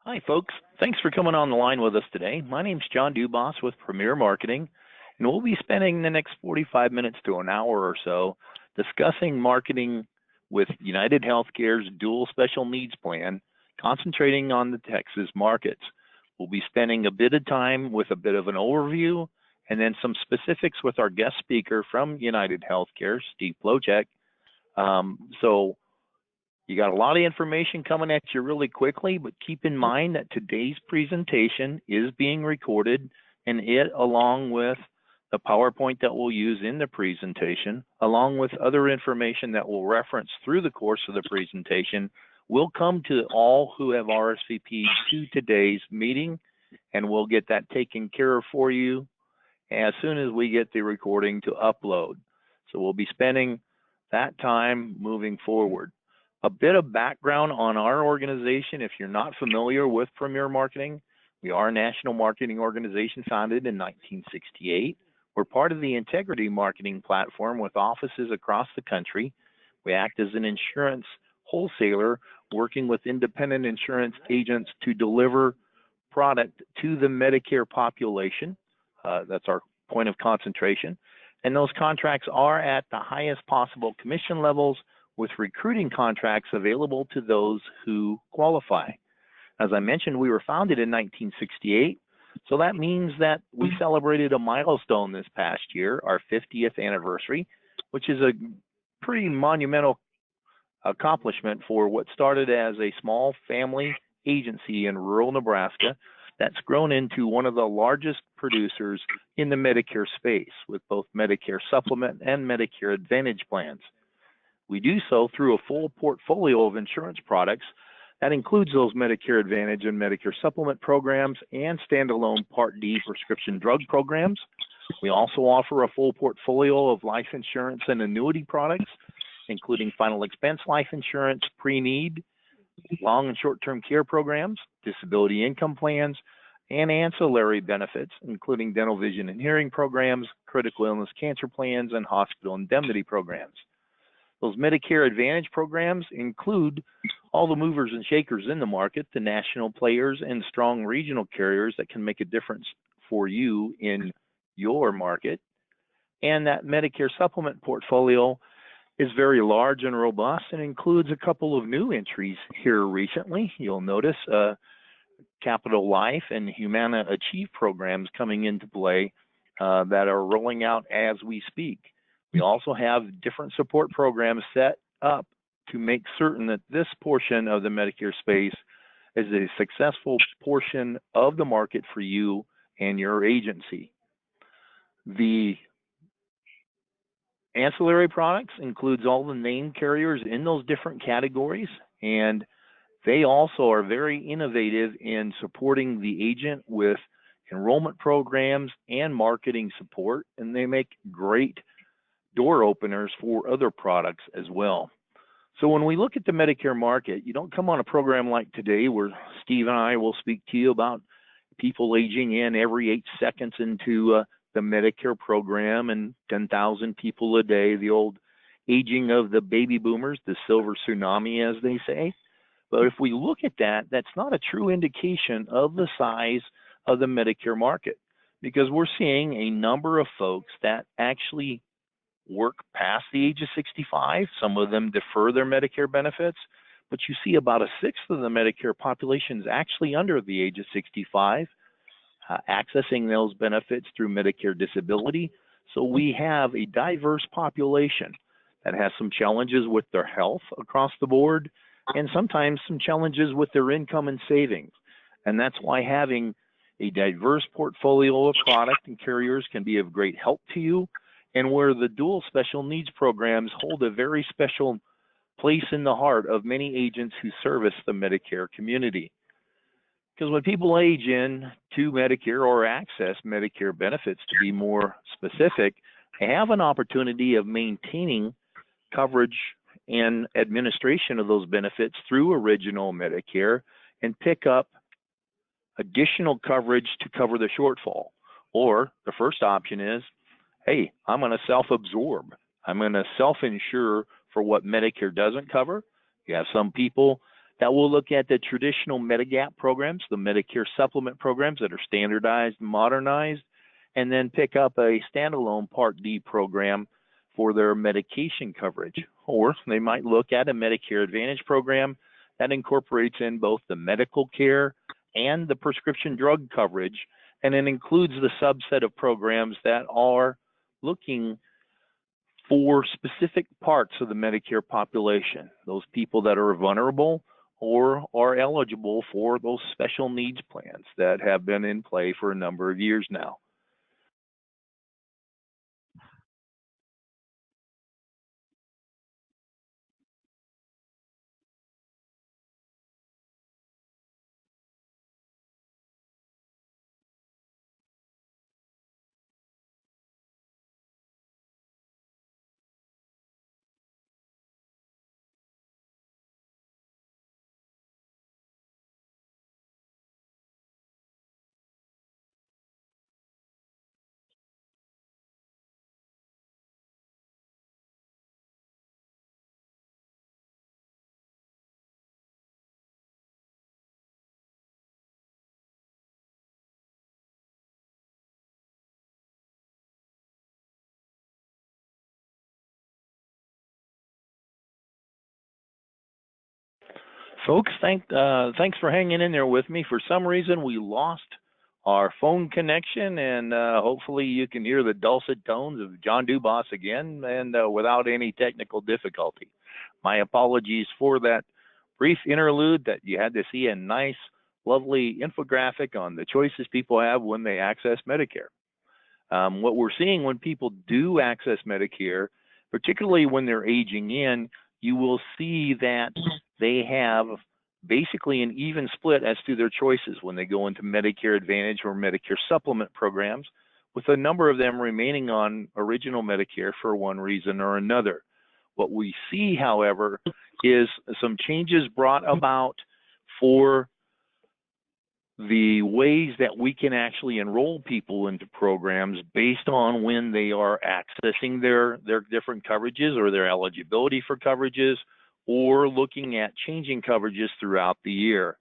Hi, folks. Thanks for coming on the line with us today. My name's John Dubas with Premier Marketing, and we'll be spending the next 45 minutes to an hour or so discussing marketing with United Healthcare's Dual Special Needs Plan, concentrating on the Texas markets. We'll be spending a bit of time with a bit of an overview and then some specifics with our guest speaker from United Healthcare, Steve Plojek. So you got a lot of information coming at you really quickly, but keep in mind that today's presentation is being recorded, and it, along with the PowerPoint that we'll use in the presentation, along with other information that we'll reference through the course of the presentation, will come to all who have RSVP'd to today's meeting, and we'll get that taken care of for you as soon as we get the recording to upload. So we'll be spending that time moving forward. A bit of background on our organization, if you're not familiar with Premier Marketing. We are a national marketing organization founded in 1968. We're part of the Integrity Marketing Platform with offices across the country. We act as an insurance wholesaler working with independent insurance agents to deliver product to the Medicare population. That's our point of concentration. And those contracts are at the highest possible commission levels, with recruiting contracts available to those who qualify. As I mentioned, we were founded in 1968, so that means that we celebrated a milestone this past year, our 50th anniversary, which is a pretty monumental accomplishment for what started as a small family agency in rural Nebraska that's grown into one of the largest producers in the Medicare space, with both Medicare Supplement and Medicare Advantage plans. We do so through a full portfolio of insurance products that includes those Medicare Advantage and Medicare Supplement programs and standalone Part D prescription drug programs. We also offer a full portfolio of life insurance and annuity products, including final expense life insurance, pre-need, long and short-term care programs, disability income plans, and ancillary benefits, including dental, vision, and hearing programs, critical illness cancer plans, and hospital indemnity programs. Those Medicare Advantage programs include all the movers and shakers in the market, the national players and strong regional carriers that can make a difference for you in your market. And that Medicare Supplement portfolio is very large and robust and includes a couple of new entries here recently. You'll notice Capital Life and Humana Achieve programs coming into play that are rolling out as we speak. We also have different support programs set up to make certain that this portion of the Medicare space is a successful portion of the market for you and your agency. The ancillary products includes all the name carriers in those different categories, and they also are very innovative in supporting the agent with enrollment programs and marketing support, and they make great door openers for other products as well. So when we look at the Medicare market, you don't come on a program like today where Steve and I will speak to you about people aging in every 8 seconds into the Medicare program and 10,000 people a day, the old aging of the baby boomers, the silver tsunami, as they say. But if we look at that, that's not a true indication of the size of the Medicare market, because we're seeing a number of folks that actually work past the age of 65. Some of them defer their Medicare benefits, but you see about a sixth of the Medicare population is actually under the age of 65, accessing those benefits through Medicare disability. So we have a diverse population that has some challenges with their health across the board, and sometimes some challenges with their income and savings. And that's why having a diverse portfolio of product and carriers can be of great help to you, and where the dual special needs programs hold a very special place in the heart of many agents who service the Medicare community. Because when people age in to Medicare or access Medicare benefits, to be more specific, they have an opportunity of maintaining coverage and administration of those benefits through original Medicare and pick up additional coverage to cover the shortfall. Or the first option is, hey, I'm going to self-absorb. I'm going to self-insure for what Medicare doesn't cover. You have some people That will look at the traditional Medigap programs, the Medicare supplement programs that are standardized, modernized, and then pick up a standalone Part D program for their medication coverage. Or they might look at a Medicare Advantage program that incorporates in both the medical care and the prescription drug coverage, and it includes the subset of programs that are looking for specific parts of the Medicare population, those people that are vulnerable or are eligible for those special needs plans that have been in play for a number of years now. Folks, thanks for hanging in there with me. For some reason, we lost our phone connection, and hopefully you can hear the dulcet tones of John Dubas again, and without any technical difficulty. My apologies for that brief interlude that you had to see a nice, lovely infographic on the choices people have when they access Medicare. What we're seeing when people do access Medicare, particularly when they're aging in, you will see that they have basically an even split as to their choices when they go into Medicare Advantage or Medicare supplement programs, with a number of them remaining on original Medicare for one reason or another. What we see, however, is some changes brought about for the ways that we can actually enroll people into programs based on when they are accessing their different coverages or their eligibility for coverages, or looking at changing coverages throughout the year.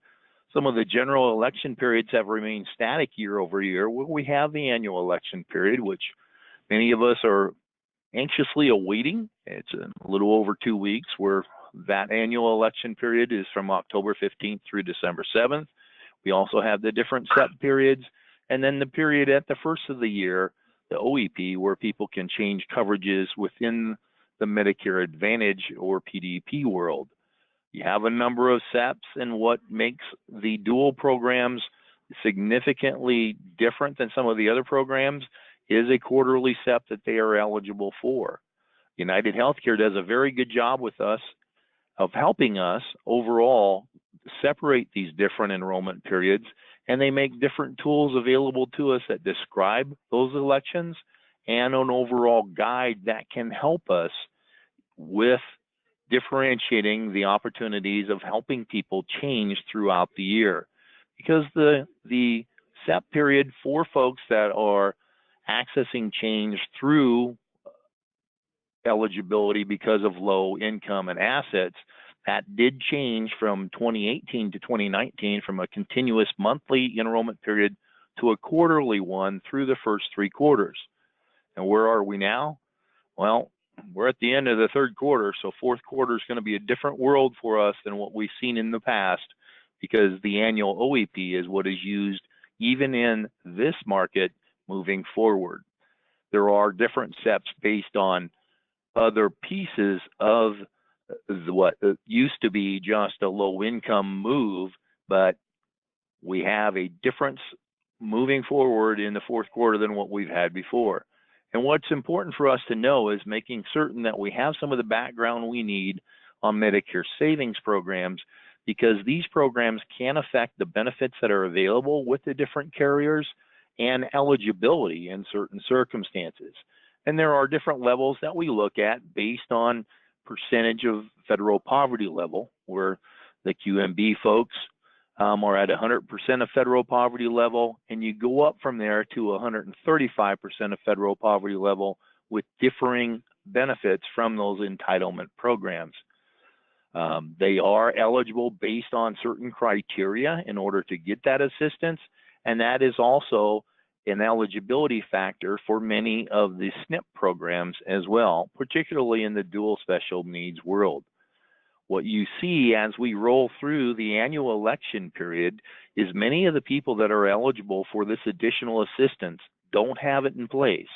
Some of the general election periods have remained static year over year. We have the annual election period, which many of us are anxiously awaiting. It's a little over 2 weeks, where that annual election period is from October 15th through December 7th. We also have the different SEP periods, and then the period at the first of the year, the OEP, where people can change coverages within the Medicare Advantage or PDP world. You have a number of SEPs, and what makes the dual programs significantly different than some of the other programs is a quarterly SEP that they are eligible for. United Healthcare does a very good job with us of helping us overall separate these different enrollment periods, and they make different tools available to us that describe those elections and an overall guide that can help us with differentiating the opportunities of helping people change throughout the year. Because the SEP period for folks that are accessing change through eligibility because of low income and assets, that did change from 2018 to 2019 from a continuous monthly enrollment period to a quarterly one through the first 3 quarters. And where are we now? Well, we're at the end of the 3rd quarter, so 4th quarter is going to be a different world for us than what we've seen in the past, because the annual OEP is what is used even in this market moving forward. There are different SEPs based on other pieces of what used to be just a low income move, but we have a difference moving forward in the 4th quarter than what we've had before. And what's important for us to know is making certain that we have some of the background we need on Medicare savings programs, because these programs can affect the benefits that are available with the different carriers and eligibility in certain circumstances. And there are different levels that we look at based on percentage of federal poverty level, where the QMB folks are at 100% of federal poverty level, and you go up from there to 135% of federal poverty level with differing benefits from those entitlement programs. They are eligible based on certain criteria in order to get that assistance, and that is also an eligibility factor for many of the SNP programs as well, particularly in the dual special needs world. What you see as we roll through the annual election period is many of the people that are eligible for this additional assistance don't have it in place.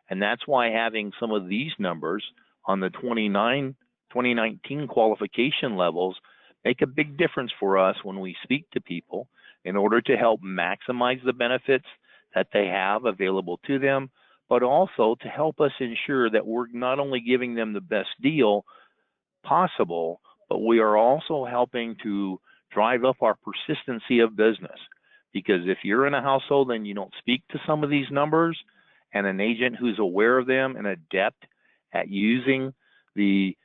And that's why having some of these numbers on the 2019 qualification levels make a big difference for us when we speak to people in order to help maximize the benefits that they have available to them, but also to help us ensure that we're not only giving them the best deal possible, but we are also helping to drive up our persistency of business. Because if you're in a household and you don't speak to some of these numbers, and an agent who's aware of them and adept at using the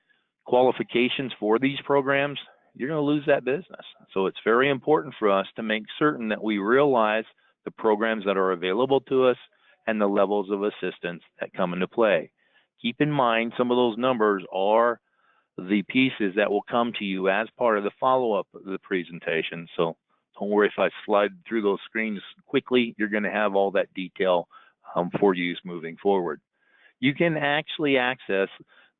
qualifications for these programs, you're going to lose that business. So it's very important for us to make certain that we realize the programs that are available to us and the levels of assistance that come into play. Keep in mind, some of those numbers are the pieces that will come to you as part of the follow-up of the presentation. So don't worry if I slide through those screens quickly, you're going to have all that detail for use moving forward. You can actually access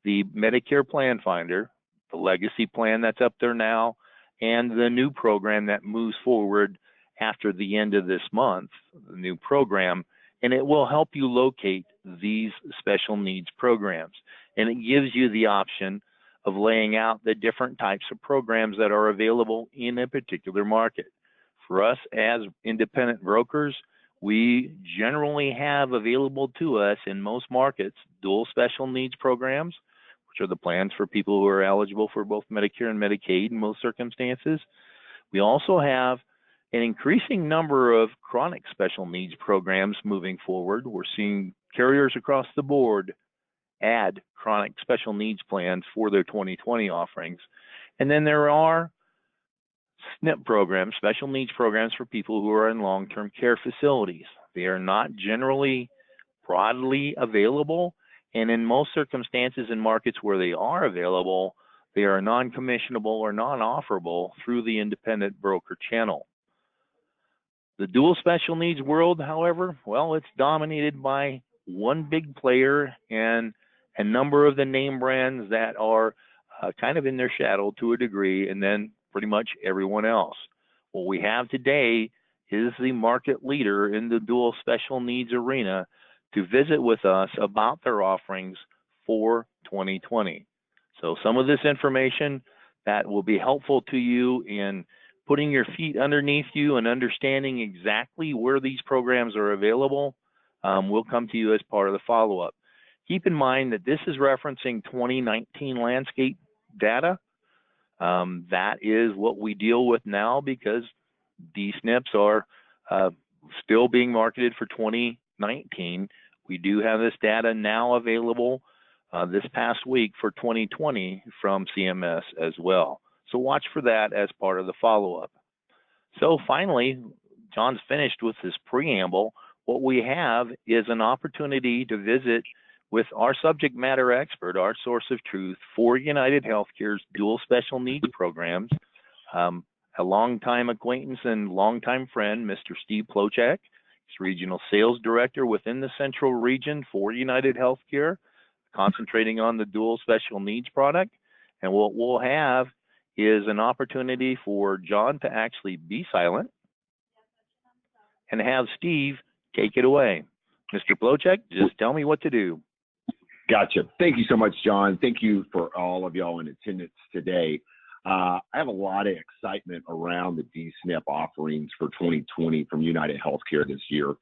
the Medicare Plan Finder, the legacy plan that's up there now, and the new program that moves forward after the end of this month, the new program, and it will help you locate these special needs programs. And it gives you the option of laying out the different types of programs that are available in a particular market. For us as independent brokers, we generally have available to us in most markets dual special needs programs, which are the plans for people who are eligible for both Medicare and Medicaid in most circumstances. We also have an increasing number of chronic special needs programs moving forward. We're seeing carriers across the board add chronic special needs plans for their 2020 offerings. And then there are SNP programs, special needs programs for people who are in long-term care facilities. They are not generally broadly available, and in most circumstances in markets where they are available, they are non-commissionable or non-offerable through the independent broker channel. The dual special needs world, however, well, it's dominated by one big player and a number of the name brands that are kind of in their shadow to a degree, and then pretty much everyone else. What we have today is the market leader in the dual special needs arena to visit with us about their offerings for 2020. So some of this information that will be helpful to you in putting your feet underneath you and understanding exactly where these programs are available will come to you as part of the follow-up. Keep in mind that this is referencing 2019 landscape data. That is what we deal with now because DSNPs are still being marketed for 2019. We do have this data now available this past week for 2020 from CMS as well. So watch for that as part of the follow-up. So finally, John's finished with his preamble. What we have is an opportunity to visit with our subject matter expert, our source of truth for United Healthcare's dual special needs programs, a longtime acquaintance and longtime friend, Mr. Steve Plochak. He's Regional Sales Director within the Central Region for United Healthcare, concentrating on the dual special needs product. And what we'll have is an opportunity for John to actually be silent and have Steve take it away. Mr. Plochak, just tell me what to do. Gotcha. Thank you so much, John. Thank you for all of y'all in attendance today. I have a lot of excitement around the DSNP offerings for 2020 from United Healthcare this year.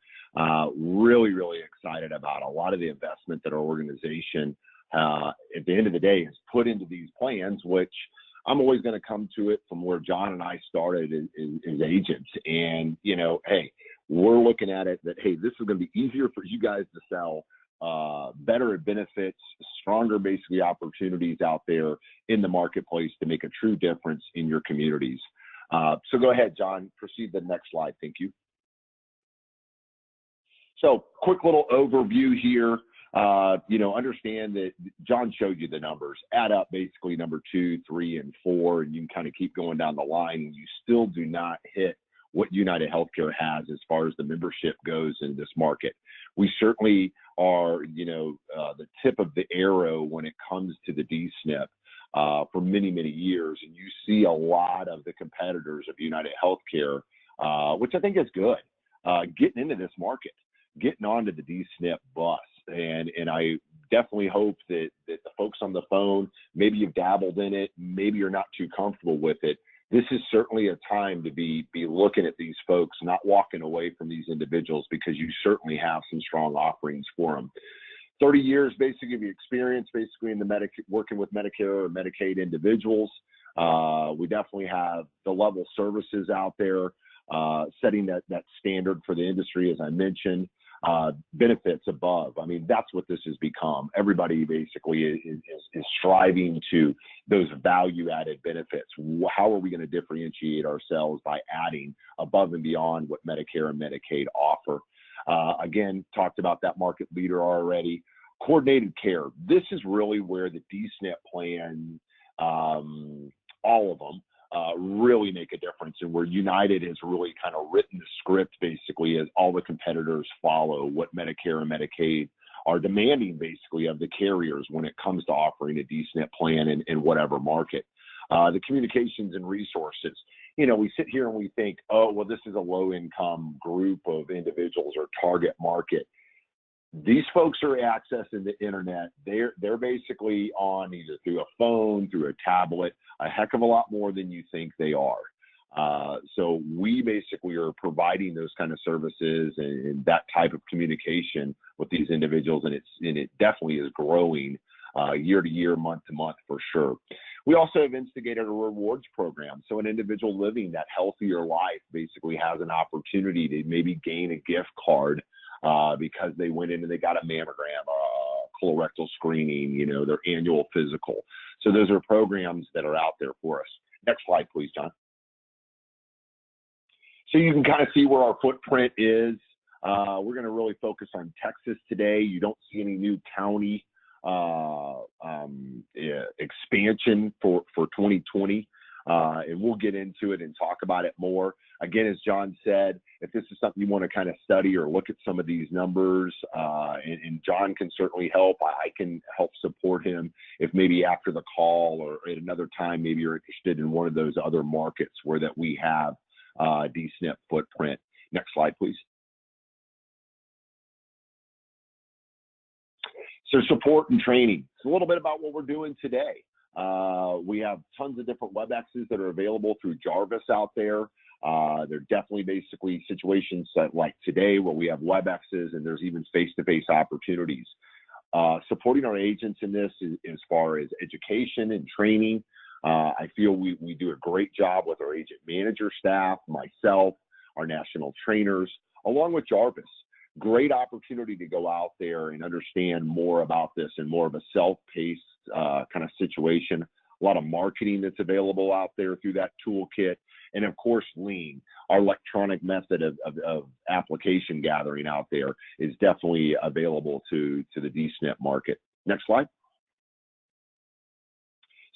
Really, really excited about a lot of the investment that our organization, at the end of the day, has put into these plans, which I'm always going to come to it from where John and I started as agents. And, you know, hey, we're looking at it that, hey, this is going to be easier for you guys to sell, better benefits, stronger basically opportunities out there in the marketplace to make a true difference in your communities. So go ahead, John, proceed to the next slide. Thank you. So quick little overview here. understand that John showed you the numbers. Add up basically number 2, 3, and 4, and you can kind of keep going down the line, and you still do not hit what United Healthcare has as far as the membership goes in this market. We certainly are, the tip of the arrow when it comes to the DSNP for many, many years, and you see a lot of the competitors of United Healthcare, which I think is good, getting into this market, getting onto the DSNP bus. And I definitely hope that the folks on the phone, maybe you've dabbled in it, maybe you're not too comfortable with it. This is certainly a time to be looking at these folks, not walking away from these individuals, because you certainly have some strong offerings for them. 30 years basically of experience basically in the working with Medicare or Medicaid individuals. We definitely have the level services out there, setting that standard for the industry, as I mentioned. Benefits above. I mean, that's what this has become. Everybody basically is striving to those value-added benefits. How are we going to differentiate ourselves by adding above and beyond what Medicare and Medicaid offer? Again, talked about that market leader already. Coordinated care. This is really where the DSNP plan, all of them, really make a difference, and where United has really kind of written the script basically as all the competitors follow what Medicare and Medicaid are demanding basically of the carriers when it comes to offering a DSNP plan in whatever market. The communications and resources. We sit here and we think, oh, well, this is a low-income group of individuals or target market. These folks are accessing the internet. They're basically on either through a phone, through a tablet, a heck of a lot more than you think they are. So we basically are providing those kind of services and that type of communication with these individuals, and it definitely is growing year to year, month to month for sure. We also have instigated a rewards program. So an individual living that healthier life basically has an opportunity to maybe gain a gift card because they went in and they got a mammogram, colorectal screening, their annual physical. So those are programs that are out there for us. Next slide, please, John. So you can kind of see where our footprint is. We're going to really focus on Texas today. You don't see any new county expansion for 2020. And we'll get into it and talk about it more. Again, as John said, if this is something you want to kind of study or look at some of these numbers, and John can certainly help. I can help support him if maybe after the call or at another time, maybe you're interested in one of those other markets where that we have DSNP footprint. Next slide, please. So support and training. It's a little bit about what we're doing today. We have tons of different WebExes that are available through Jarvis out there. There are definitely basically situations like today where we have WebExes and there's even face-to-face opportunities. Supporting our agents in this as far as education and training. I feel we do a great job with our agent manager staff, myself, our national trainers, along with Jarvis. Great opportunity to go out there and understand more about this in more of a self-paced kind of situation. A lot of marketing that's available out there through that toolkit. And of course, Lean, our electronic method of application gathering out there, is definitely available to the DSNP market. Next slide.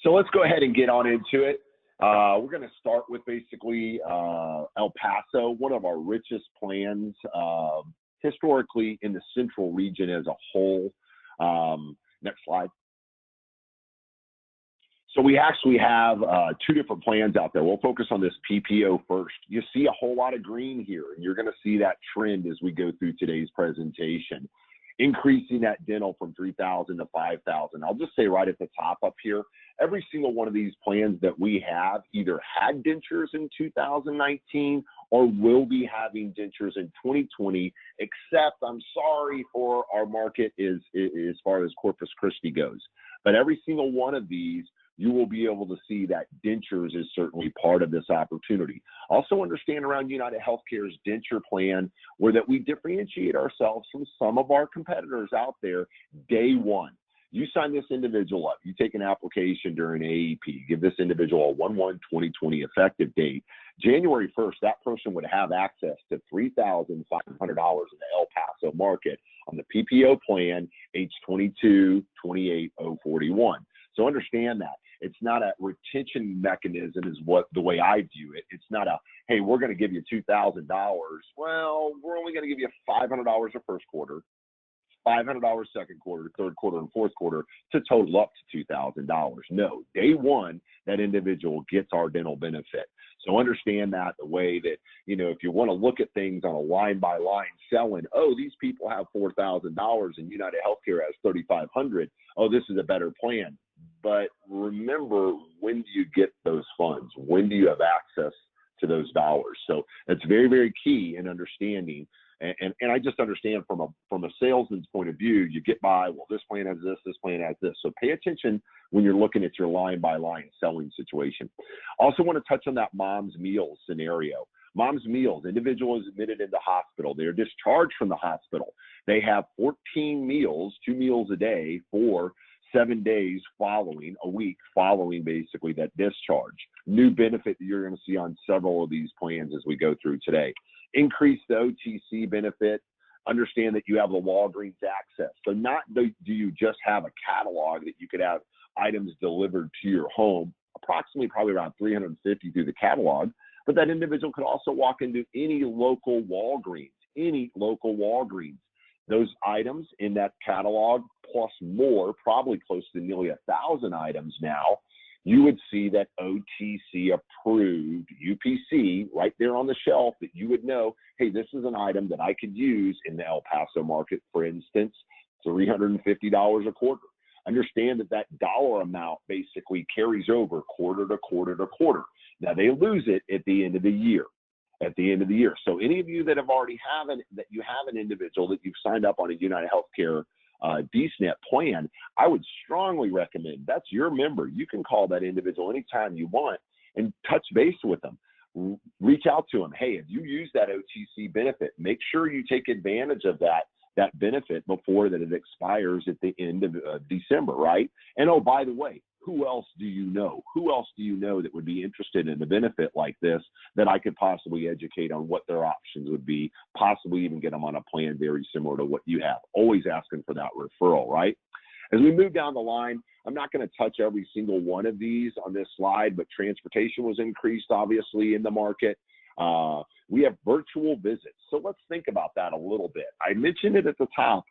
So let's go ahead and get on into it. We're going to start with basically El Paso, one of our richest plans historically in the central region as a whole. Next slide. So we actually have two different plans out there. We'll focus on this PPO first. You see a whole lot of green here, and you're going to see that trend as we go through today's presentation. Increasing that dental from $3,000 to $5,000. I'll just say right at the top up here, every single one of these plans that we have either had dentures in 2019 or will be having dentures in 2020, except I'm sorry for our market as far as Corpus Christi goes. But every single one of these, you will be able to see that dentures is certainly part of this opportunity. Also understand around United Healthcare's denture plan, where that we differentiate ourselves from some of our competitors out there day one. You sign this individual up. You take an application during AEP, give this individual a 1/1/2020 effective date. January 1st, that person would have access to $3,500 in the El Paso market on the PPO plan, age 22, 28, 041. So understand that. It's not a retention mechanism is what the way I view it. It's not a, hey, we're going to give you $2,000. Well, we're only going to give you $500 the first quarter, $500 second quarter, third quarter, and fourth quarter to total up to $2,000. No, day one, that individual gets our dental benefit. So understand that the way that, if you want to look at things on a line by line selling, oh, these people have $4,000 and United Healthcare has $3,500. Oh, this is a better plan. But remember, when do you get those funds? When do you have access to those dollars? So that's very, very key in understanding. And I just understand from a salesman's point of view, you get by, well, this plan has this plan has this. So pay attention when you're looking at your line by line selling situation. Also want to touch on that mom's meals scenario. Mom's meals, individual is admitted into hospital. They're discharged from the hospital. They have 14 meals, 2 meals a day for 7 days following, a week following basically that discharge. New benefit that you're going to see on several of these plans as we go through today. Increase the OTC benefit. Understand that you have the Walgreens access. So not do you just have a catalog that you could have items delivered to your home, approximately probably around 350 through the catalog, but that individual could also walk into any local Walgreens. Those items in that catalog plus more, probably close to nearly 1,000 items now, you would see that OTC approved UPC right there on the shelf that you would know, hey, this is an item that I could use in the El Paso market, for instance, $350 a quarter. Understand that dollar amount basically carries over quarter to quarter to quarter. Now they lose it at the end of the year. So any of you that have already have an individual that you've signed up on a United Healthcare DSNP plan, I would strongly recommend, that's your member. You can call that individual anytime you want and touch base with them. Reach out to them. Hey, if you use that OTC benefit, make sure you take advantage of that benefit before that it expires at the end of December, right? And oh, by the way, who else do you know? That would be interested in a benefit like this that I could possibly educate on what their options would be, possibly even get them on a plan very similar to what you have. Always asking for that referral, right? As we move down the line, I'm not going to touch every single one of these on this slide, but transportation was increased, obviously, in the market. We have virtual visits. So let's think about that a little bit. I mentioned it at the top,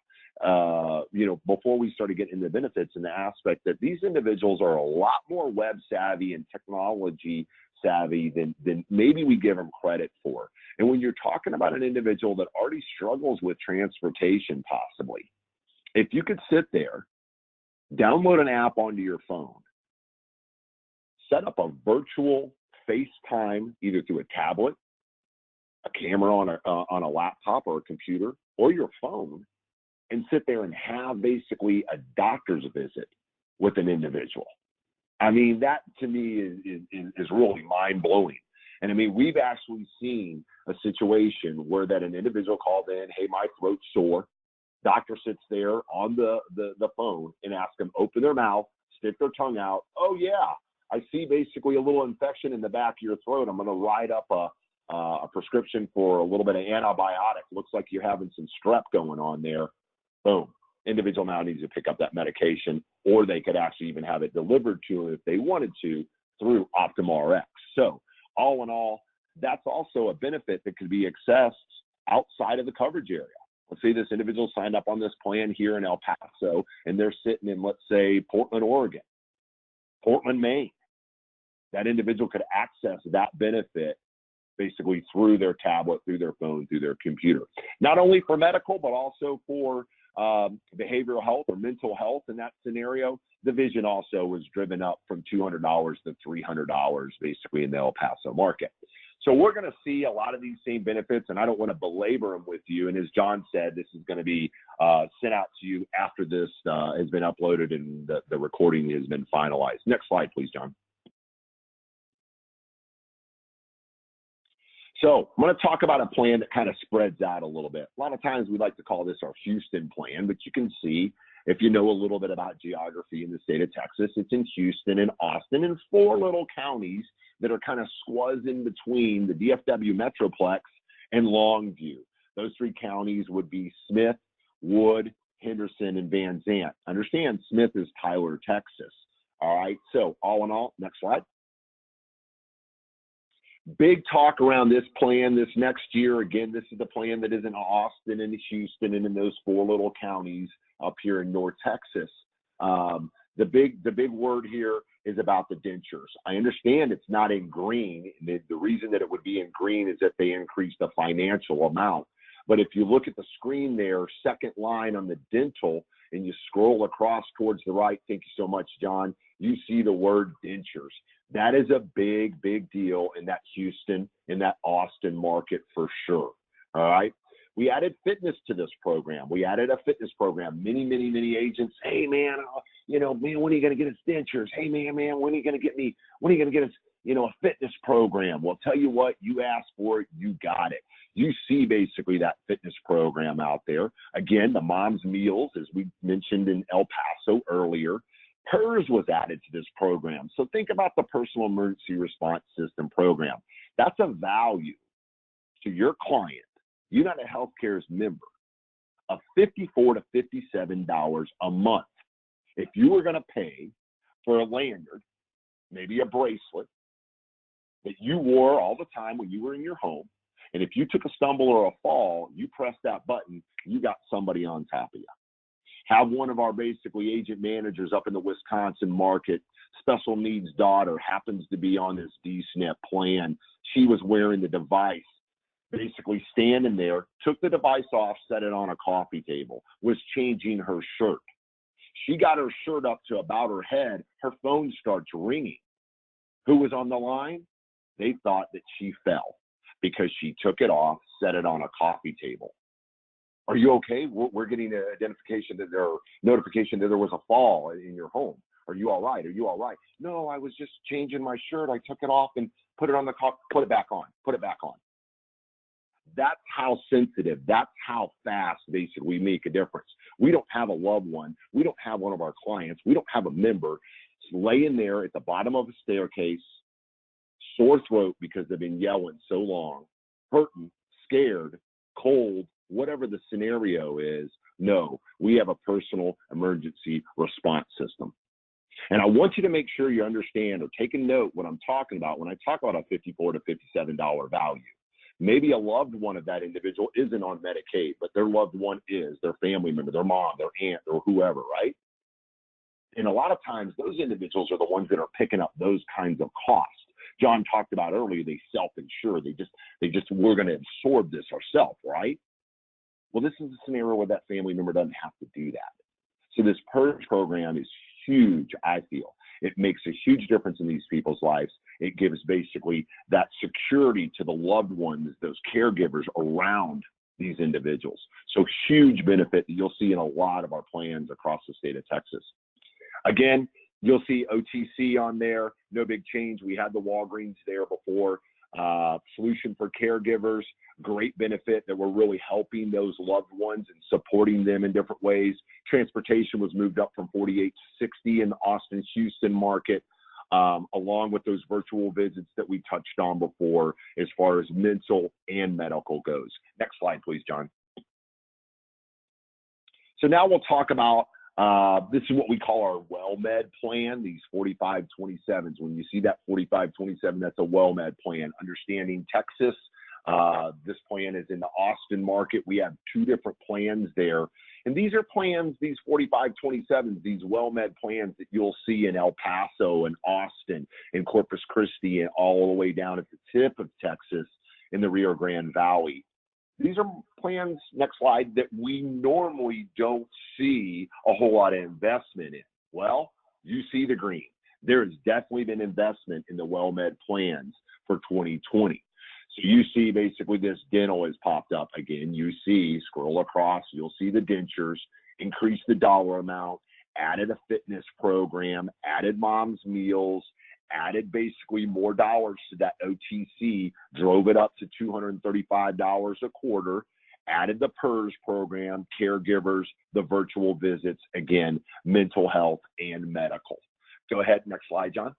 before we started getting into benefits, and the aspect that these individuals are a lot more web savvy and technology savvy than maybe we give them credit for. And when you're talking about an individual that already struggles with transportation, possibly, if you could sit there, download an app onto your phone, set up a virtual FaceTime, either through a tablet, a camera on a laptop or a computer, or your phone, and sit there and have basically a doctor's visit with an individual. I mean, that to me is really mind-blowing. And I mean, we've actually seen a situation where that an individual called in, hey, my throat's sore. Doctor sits there on the phone and asks them, open their mouth, stick their tongue out. Oh, yeah, I see basically a little infection in the back of your throat. I'm going to write up a prescription for a little bit of antibiotic. Looks like you're having some strep going on there. Boom. Individual now needs to pick up that medication, or they could actually even have it delivered to them if they wanted to through OptumRx. So all in all, that's also a benefit that could be accessed outside of the coverage area. Let's say this individual signed up on this plan here in El Paso, and they're sitting in, let's say, Portland, Oregon, Portland, Maine. That individual could access that benefit basically through their tablet, through their phone, through their computer. Not only for medical, but also for behavioral health or mental health in that scenario. The vision also was driven up from $200 to $300 basically in the El Paso market. So we're going to see a lot of these same benefits, and I don't want to belabor them with you. And as John said, this is going to be sent out to you after this has been uploaded and the recording has been finalized. Next slide, please, John. So I'm going to talk about a plan that kind of spreads out a little bit. A lot of times we like to call this our Houston plan, but you can see if you know a little bit about geography in the state of Texas, it's in Houston and Austin and 4 little counties that are kind of squazzed in between the DFW Metroplex and Longview. Those 3 counties would be Smith, Wood, Henderson, and Van Zant. Understand, Smith is Tyler, Texas. All right, so all in all, next slide. Big talk around this plan this next year. Again, this is the plan that is in Austin and Houston and in those 4 little counties up here in North Texas. The big word here is about the dentures. I understand it's not in green. The reason that it would be in green is that they increased the financial amount. But if you look at the screen there, second line on the dental, and you scroll across towards the right, thank you so much, John, you see the word dentures. That is a big, big deal in that Houston, in that Austin market for sure. All right. We added fitness to this program. We added a fitness program. Many agents, hey man, when are you going to get us dentures? Hey man, when are you going to get us, a fitness program? Well, tell you what, you asked for it, you got it. You see basically that fitness program out there. Again, the mom's meals, as we mentioned in El Paso earlier, PERS was added to this program. So think about the Personal Emergency Response System program. That's a value to your client, United Healthcare's member, of $54 to $57 a month. If you were going to pay for a lanyard, maybe a bracelet that you wore all the time when you were in your home, and if you took a stumble or a fall, you pressed that button, you got somebody on top of you. Have one of our basically agent managers up in the Wisconsin market, special needs daughter, happens to be on this DSNP plan. She was wearing the device, basically standing there, took the device off, set it on a coffee table, was changing her shirt. She got her shirt up to about her head. Her phone starts ringing. Who was on the line? They thought that she fell because she took it off, set it on a coffee table. Are you okay? We're getting an notification that there was a fall in your home. Are you all right? Are you all right? No, I was just changing my shirt. I took it off and put it on the put it back on. Put it back on. That's how sensitive. That's how fast basically we make a difference. We don't have a loved one. We don't have one of our clients. We don't have a member laying there at the bottom of a staircase, sore throat because they've been yelling so long, hurting, scared, cold, whatever the scenario is. No, we have a personal emergency response system. And I want you to make sure you understand or take a note what I'm talking about when I talk about a $54 to $57 value. Maybe a loved one of that individual isn't on Medicaid, but their loved one is, their family member, their mom, their aunt, or whoever, right? And a lot of times those individuals are the ones that are picking up those kinds of costs. John talked about earlier, they self-insure. We're going to absorb this ourselves, right? Well, this is a scenario where that family member doesn't have to do that. So this PERS program is huge, I feel. It makes a huge difference in these people's lives. It gives basically that security to the loved ones, those caregivers around these individuals. So huge benefit that you'll see in a lot of our plans across the state of Texas. Again, you'll see OTC on there, no big change. We had the Walgreens there before. Solution for caregivers, great benefit that we're really helping those loved ones and supporting them in different ways. Transportation was moved up from 48 to 60 in the Austin, Houston market, along with those virtual visits that we touched on before as far as mental and medical goes. Next slide, please, John. So now we'll talk about this is what we call our WellMed plan, these 4527s. When you see that 4527, that's a WellMed plan. Understanding Texas, this plan is in the Austin market. We have 2 different plans there. And these are plans, these 4527s, these WellMed plans that you'll see in El Paso and Austin and Corpus Christi and all the way down at the tip of Texas in the Rio Grande Valley. These are plans, next slide, that we normally don't see a whole lot of investment in. Well, you see the green. There has definitely been investment in the WellMed plans for 2020. So you see basically this dental has popped up again. You see, scroll across, you'll see the dentures, increase the dollar amount, added a fitness program, added mom's meals, added basically more dollars to that OTC, drove it up to $235 a quarter, added the PERS program, caregivers, the virtual visits, again, mental health and medical. Go ahead, next slide, John.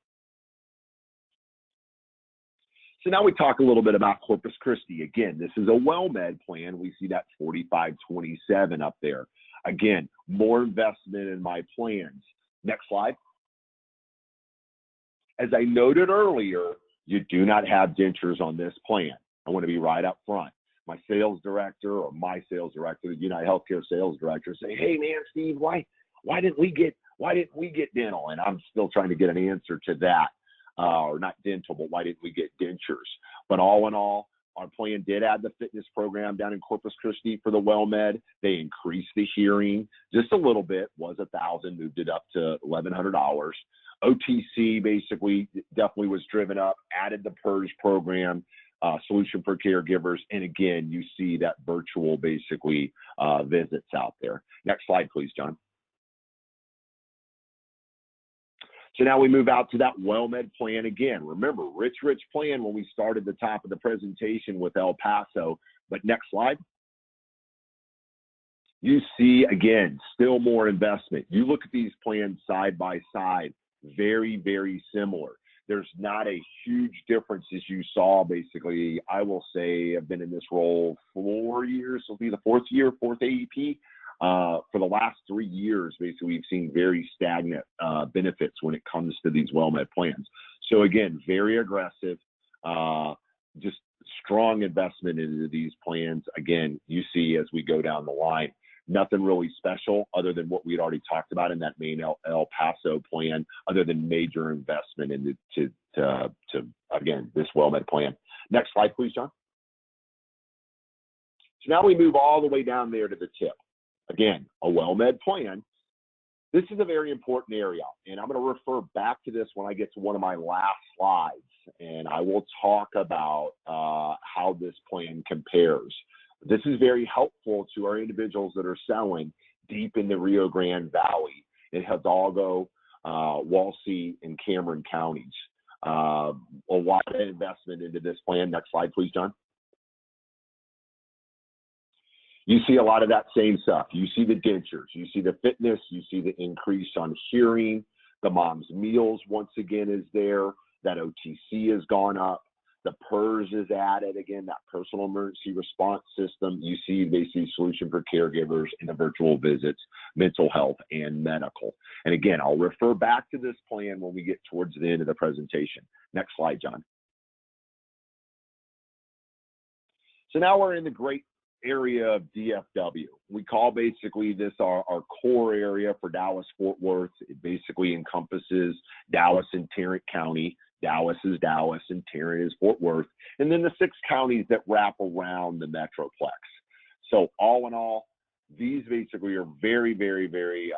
So now we talk a little bit about Corpus Christi. Again, this is a WellMed plan. We see that 4527 up there. Again, more investment in my plans. Next slide. As I noted earlier, you do not have dentures on this plan. I want to be right up front. My sales director or my sales director, the United Healthcare sales director, say, "Hey man, Steve, why didn't we get dental?" And I'm still trying to get an answer to that, or not dental, but why didn't we get dentures? But all in all, our plan did add the fitness program down in Corpus Christi for the WellMed. They increased the hearing just a little bit, was $1,000, moved it up to $1,100. OTC basically definitely was driven up, added the PERS program, solution for caregivers. And again, you see that virtual basically visits out there. Next slide, please, John. So now we move out to that WellMed plan again. Remember, rich plan when we started the top of the presentation with El Paso. But next slide. You see, again, still more investment. You look at these plans side by side, very, very similar. There's not a huge difference as you saw, basically. I will say I've been in this role 4 years. It'll be the fourth AEP. For the last 3 years, basically, we've seen very stagnant benefits when it comes to these WellMed plans. So again, very aggressive, just strong investment into these plans. Again, you see as we go down the line, nothing really special other than what we'd already talked about in that main El Paso plan, other than major investment into again, this WellMed plan. Next slide, please, John. So now we move all the way down there to the tip. Again, a WellMed plan. This is a very important area, and I'm going to refer back to this when I get to one of my last slides, and I will talk about how this plan compares. This is very helpful to our individuals that are selling deep in the Rio Grande Valley, in Hidalgo, Walsey, and Cameron counties. A lot of investment into this plan. Next slide, please, John. You see a lot of that same stuff. You see the dentures, you see the fitness, you see the increase on hearing. The mom's meals, once again, is there. That OTC has gone up. The PERS is added, again, that personal emergency response system. You see basically solution for caregivers in the virtual visits, mental health, and medical. And again, I'll refer back to this plan when we get towards the end of the presentation. Next slide, John. So now we're in the great area of DFW. We call basically this our core area for Dallas-Fort Worth. It basically encompasses Dallas and Tarrant County. Dallas is Dallas and Tarrant is Fort Worth. And then the 6 counties that wrap around the Metroplex. So all in all, these basically are very, very, very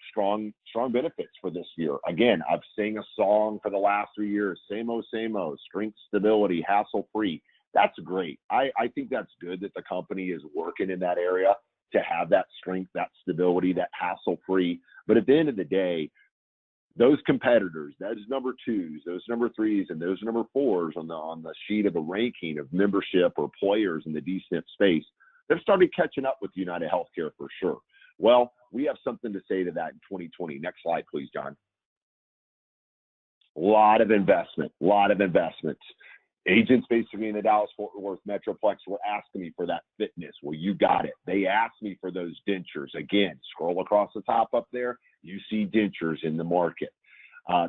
strong benefits for this year. Again, I've sang a song for the last 3 years, same-o, strength, stability, hassle-free. That's great. I think that's good that the company is working in that area to have that strength, that stability, that hassle-free. But at the end of the day, those competitors, those number 2s, those number 3s, and those number 4s on the sheet of the ranking of membership or players in the DSNP space, they've started catching up with United Healthcare for sure. Well, we have something to say to that in 2020. Next slide, please, John. A lot of investments. Agents basically in the Dallas-Fort Worth Metroplex were asking me for that fitness. Well, you got it. They asked me for those dentures. Again, scroll across the top up there. You see dentures in the market.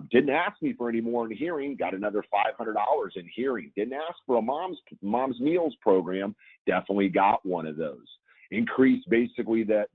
Didn't ask me for any more in hearing. Got another $500 in hearing. Didn't ask for a mom's meals program. Definitely got one of those. Increased basically that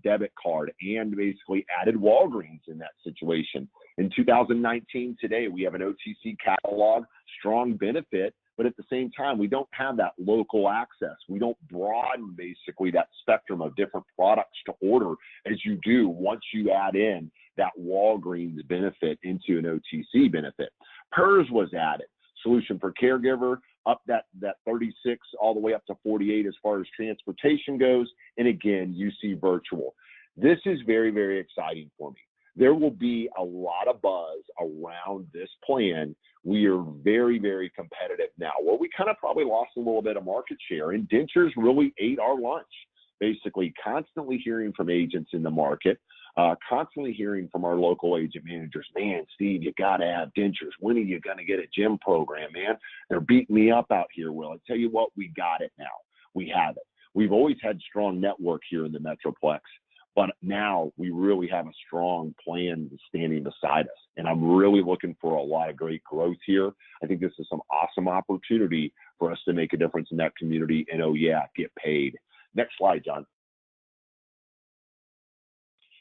debit card and basically added Walgreens in that situation. In 2019, today, we have an OTC catalog, strong benefit, but at the same time, we don't have that local access. We don't broaden basically that spectrum of different products to order as you do once you add in that Walgreens benefit into an OTC benefit. PERS was added, solution for caregiver, up that 36 all the way up to 48 as far as transportation goes. And again, you see virtual. This is very, very exciting for me. there will be a lot of buzz around this plan. We are very, very competitive now. Well, we kind of probably lost a little bit of market share, and dentures really ate our lunch. Basically, constantly hearing from agents in the market, constantly hearing from our local agent managers, man, Steve, you got to have dentures. When are you going to get a gym program, man? They're beating me up out here. Well, I tell you what, we got it now. We have it. We've always had strong network here in the Metroplex, but now we really have a strong plan standing beside us. And I'm really looking for a lot of great growth here. I think this is some awesome opportunity for us to make a difference in that community. And oh yeah, get paid. Next slide, John.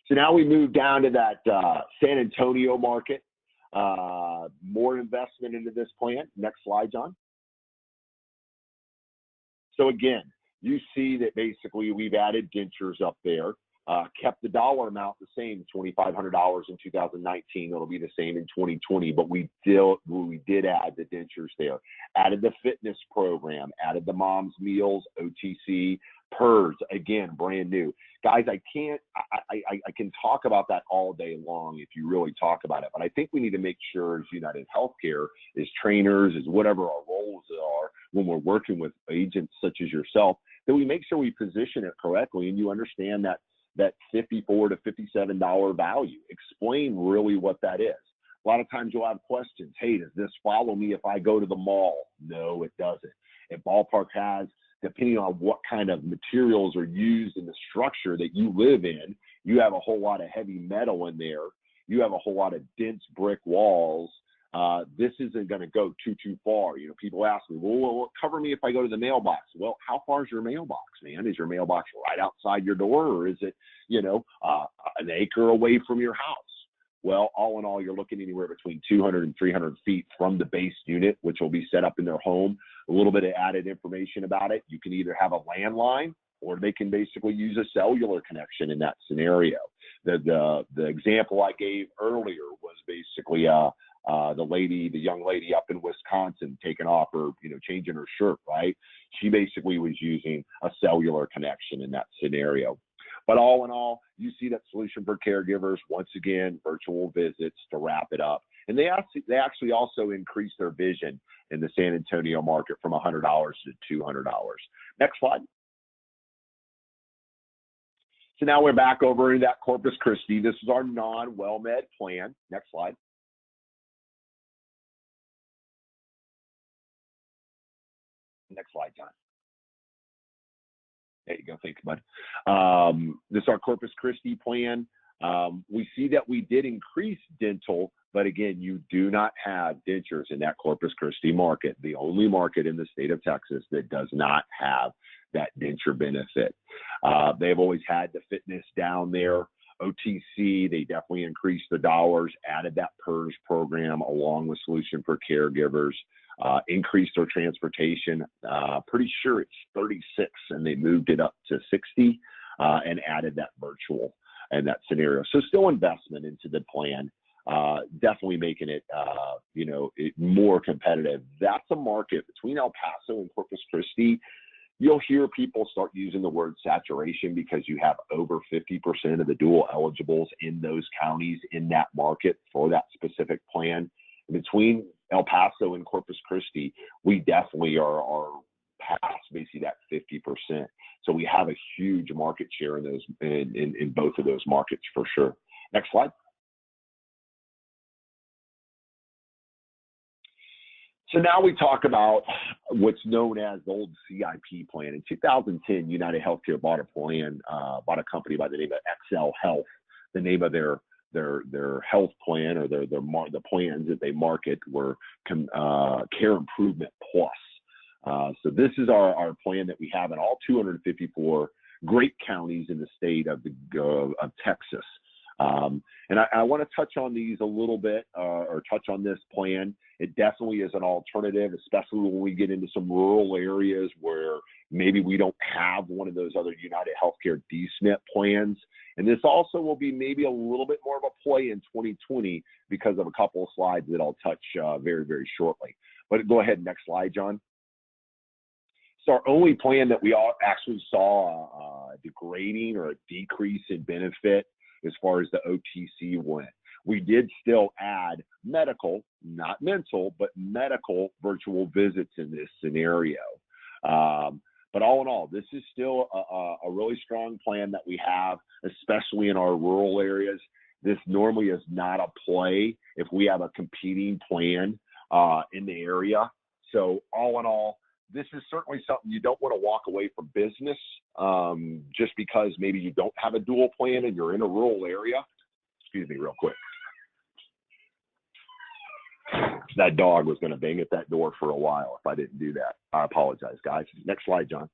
So now we move down to that San Antonio market. More investment into this plan. Next slide, John. So again, you see that basically we've added dentures up there, kept the dollar amount the same, $2,500 in 2019. It'll be the same in 2020, but we did add the dentures there, added the fitness program, added the mom's meals, OTC, PERS, again, brand new. Guys, I can talk about that all day long if you really talk about it, but I think we need to make sure as United Healthcare, as trainers, as whatever our roles are when we're working with agents such as yourself, that we make sure we position it correctly and you understand that $54 to $57 value. Explain really what that is. A lot of times you'll have questions. Hey, does this follow me if I go to the mall? No, it doesn't. If Ballpark has, depending on what kind of materials are used in the structure that you live in, you have a whole lot of heavy metal in there. You have a whole lot of dense brick walls. This isn't going to go too far. You know, people ask me, well, cover me if I go to the mailbox. Well, how far is your mailbox, man? Is your mailbox right outside your door, or is it, an acre away from your house? Well, all in all, you're looking anywhere between 200 and 300 feet from the base unit, which will be set up in their home. A little bit of added information about it. You can either have a landline or they can basically use a cellular connection in that scenario. The example I gave earlier was basically the young lady up in Wisconsin taking off her, changing her shirt, right? She basically was using a cellular connection in that scenario. But all in all, you see that solution for caregivers, once again, virtual visits to wrap it up. And they actually also increased their vision in the San Antonio market from $100 to $200. Next slide. So now we're back over in that Corpus Christi. This is our non-WellMed plan. Next slide. Next slide, John. There you go. Thanks, bud. This is our Corpus Christi plan. We see that we did increase dental, but again, you do not have dentures in that Corpus Christi market, the only market in the state of Texas that does not have that denture benefit. They've always had the fitness down there. OTC, they definitely increased the dollars, added that PERS program along with Solution for Caregivers. Increased their transportation. Pretty sure it's 36, and they moved it up to 60 and added that virtual in that scenario. So still investment into the plan, definitely making it, more competitive. That's a market between El Paso and Corpus Christi. You'll hear people start using the word saturation because you have over 50% of the dual eligibles in those counties in that market for that specific plan. Between El Paso and Corpus Christi, we definitely are past basically that 50%. So we have a huge market share in those in both of those markets for sure. Next slide. So now we talk about what's known as the old CIP plan. In 2010, United Healthcare bought a company by the name of XL Health. The name of their health plan or the plans that they market were Care Improvement Plus. So this is our plan that we have in all 254 great counties in the state of Texas. And I want to touch on these a little bit or touch on this plan. It definitely is an alternative, especially when we get into some rural areas where maybe we don't have one of those other United Healthcare DSNP plans. And this also will be maybe a little bit more of a play in 2020 because of a couple of slides that I'll touch very, very shortly. But go ahead, next slide, John. So our only plan that we all actually saw a degrading or a decrease in benefit as far as the OTC went. We did still add medical, not mental, but medical virtual visits in this scenario. But all in all, this is still a really strong plan that we have, especially in our rural areas. This normally is not a play if we have a competing plan in the area. So all in all, this is certainly something you don't want to walk away from business just because maybe you don't have a dual plan and you're in a rural area. Excuse me real quick. That dog was going to bang at that door for a while if I didn't do that. I apologize, guys. Next slide, John.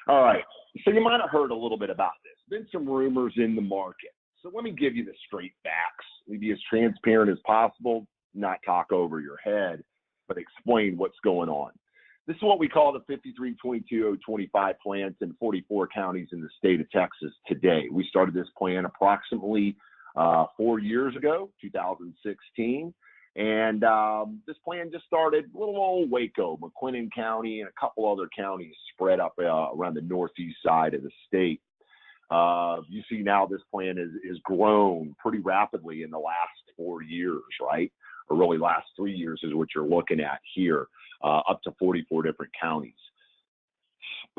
All right. So you might have heard a little bit about this. Been some rumors in the market. So let me give you the straight facts. Let me be as transparent as possible, not talk over your head, but explain what's going on. This is what we call the 53-22-025 plans in 44 counties in the state of Texas today. We started this plan approximately 4 years ago, 2016. And this plan just started little old Waco, McLennan County, and a couple other counties spread up around the northeast side of the state. You see now this plan is grown pretty rapidly in the last 4 years, right? Or really last 3 years is what you're looking at here, up to 44 different counties.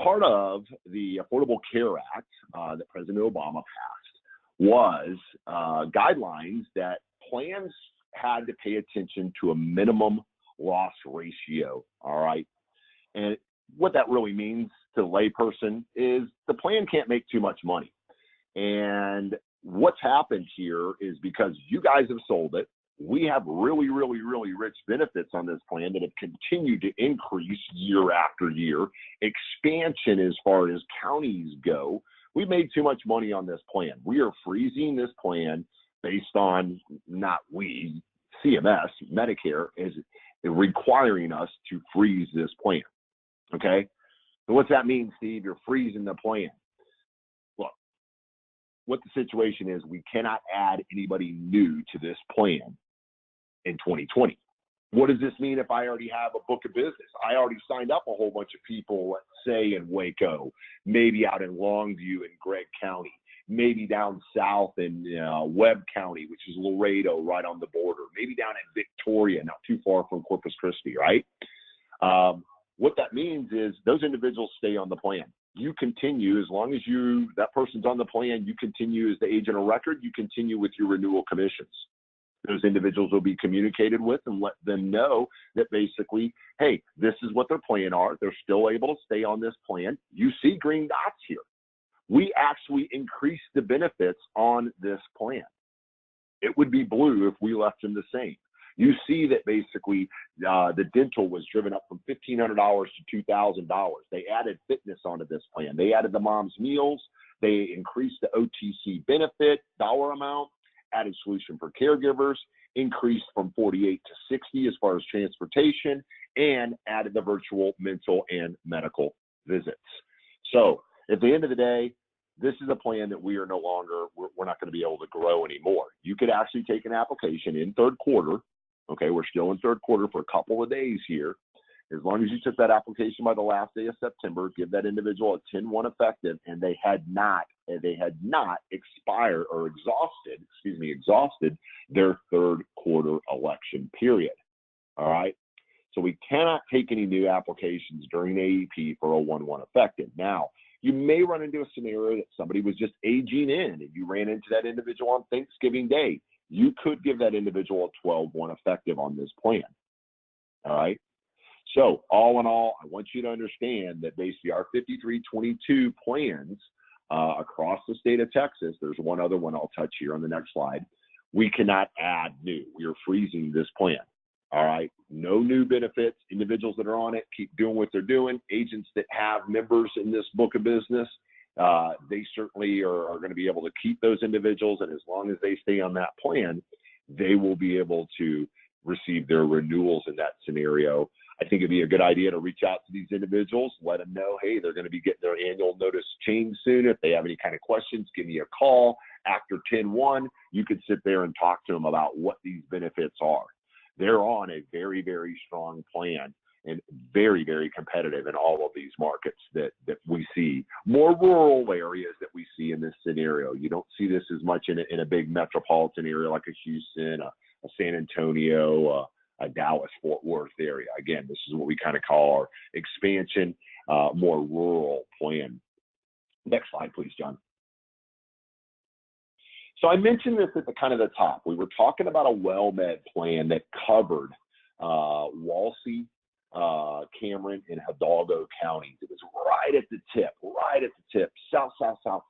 Part of the Affordable Care Act that President Obama passed was guidelines that plans had to pay attention to a minimum loss ratio, all right? And what that really means to the layperson is the plan can't make too much money. And what's happened here is because you guys have sold it, we have really, really, really rich benefits on this plan that have continued to increase year after year. Expansion as far as counties go. We made too much money on this plan. We are freezing this plan based on, not we, CMS, Medicare is requiring us to freeze this plan, okay? So what's that mean, Steve? You're freezing the plan. Look, what the situation is, we cannot add anybody new to this plan in 2020. What does this mean if I already have a book of business? I already signed up a whole bunch of people, let's say in Waco, maybe out in Longview in Gregg County, maybe down south in Webb County, which is Laredo, right on the border, maybe down in Victoria, not too far from Corpus Christi, right? What that means is those individuals stay on the plan. You continue, as long as that person's on the plan, you continue as the agent of record, you continue with your renewal commissions. Those individuals will be communicated with and let them know that basically, hey, this is what their plan are. They're still able to stay on this plan. You see green dots here. We actually increased the benefits on this plan. It would be blue if we left them the same. You see that basically the dental was driven up from $1,500 to $2,000. They added fitness onto this plan. They added the mom's meals. They increased the OTC benefit dollar amount, added solution for caregivers, increased from 48 to 60 as far as transportation, and added the virtual mental and medical visits. So at the end of the day, this is a plan that we are no longer, we're not going to be able to grow anymore. You could actually take an application in third quarter. Okay, we're still in third quarter for a couple of days here. As long as you took that application by the last day of September, give that individual a 10-1 effective, and they had not expired or exhausted their third quarter election period. All right. So we cannot take any new applications during the AEP for a 1-1 effective. Now, you may run into a scenario that somebody was just aging in and you ran into that individual on Thanksgiving Day. You could give that individual a 12-1 effective on this plan. All right. So all in all, I want you to understand that basically our 5322 plans across the state of Texas, there's one other one I'll touch here on the next slide. We cannot add new. We are freezing this plan. All right. No new benefits. Individuals that are on it, keep doing what they're doing. Agents that have members in this book of business, they certainly are going to be able to keep those individuals. And as long as they stay on that plan, they will be able to receive their renewals in that scenario. I think it'd be a good idea to reach out to these individuals, let them know, hey, they're going to be getting their annual notice changed soon. If they have any kind of questions, give me a call. After 10-1, you could sit there and talk to them about what these benefits are. They're on a very, very strong plan. and very, very competitive in all of these markets that we see. More rural areas that we see in this scenario. You don't see this as much in a big metropolitan area like a Houston, a San Antonio, a Dallas, Fort Worth area. Again, this is what we kind of call our expansion, more rural plan. Next slide, please, John. So I mentioned this at the kind of the top. We were talking about a WellMed plan that covered Walsey, Cameron, and Hidalgo counties. It was right at the tip, south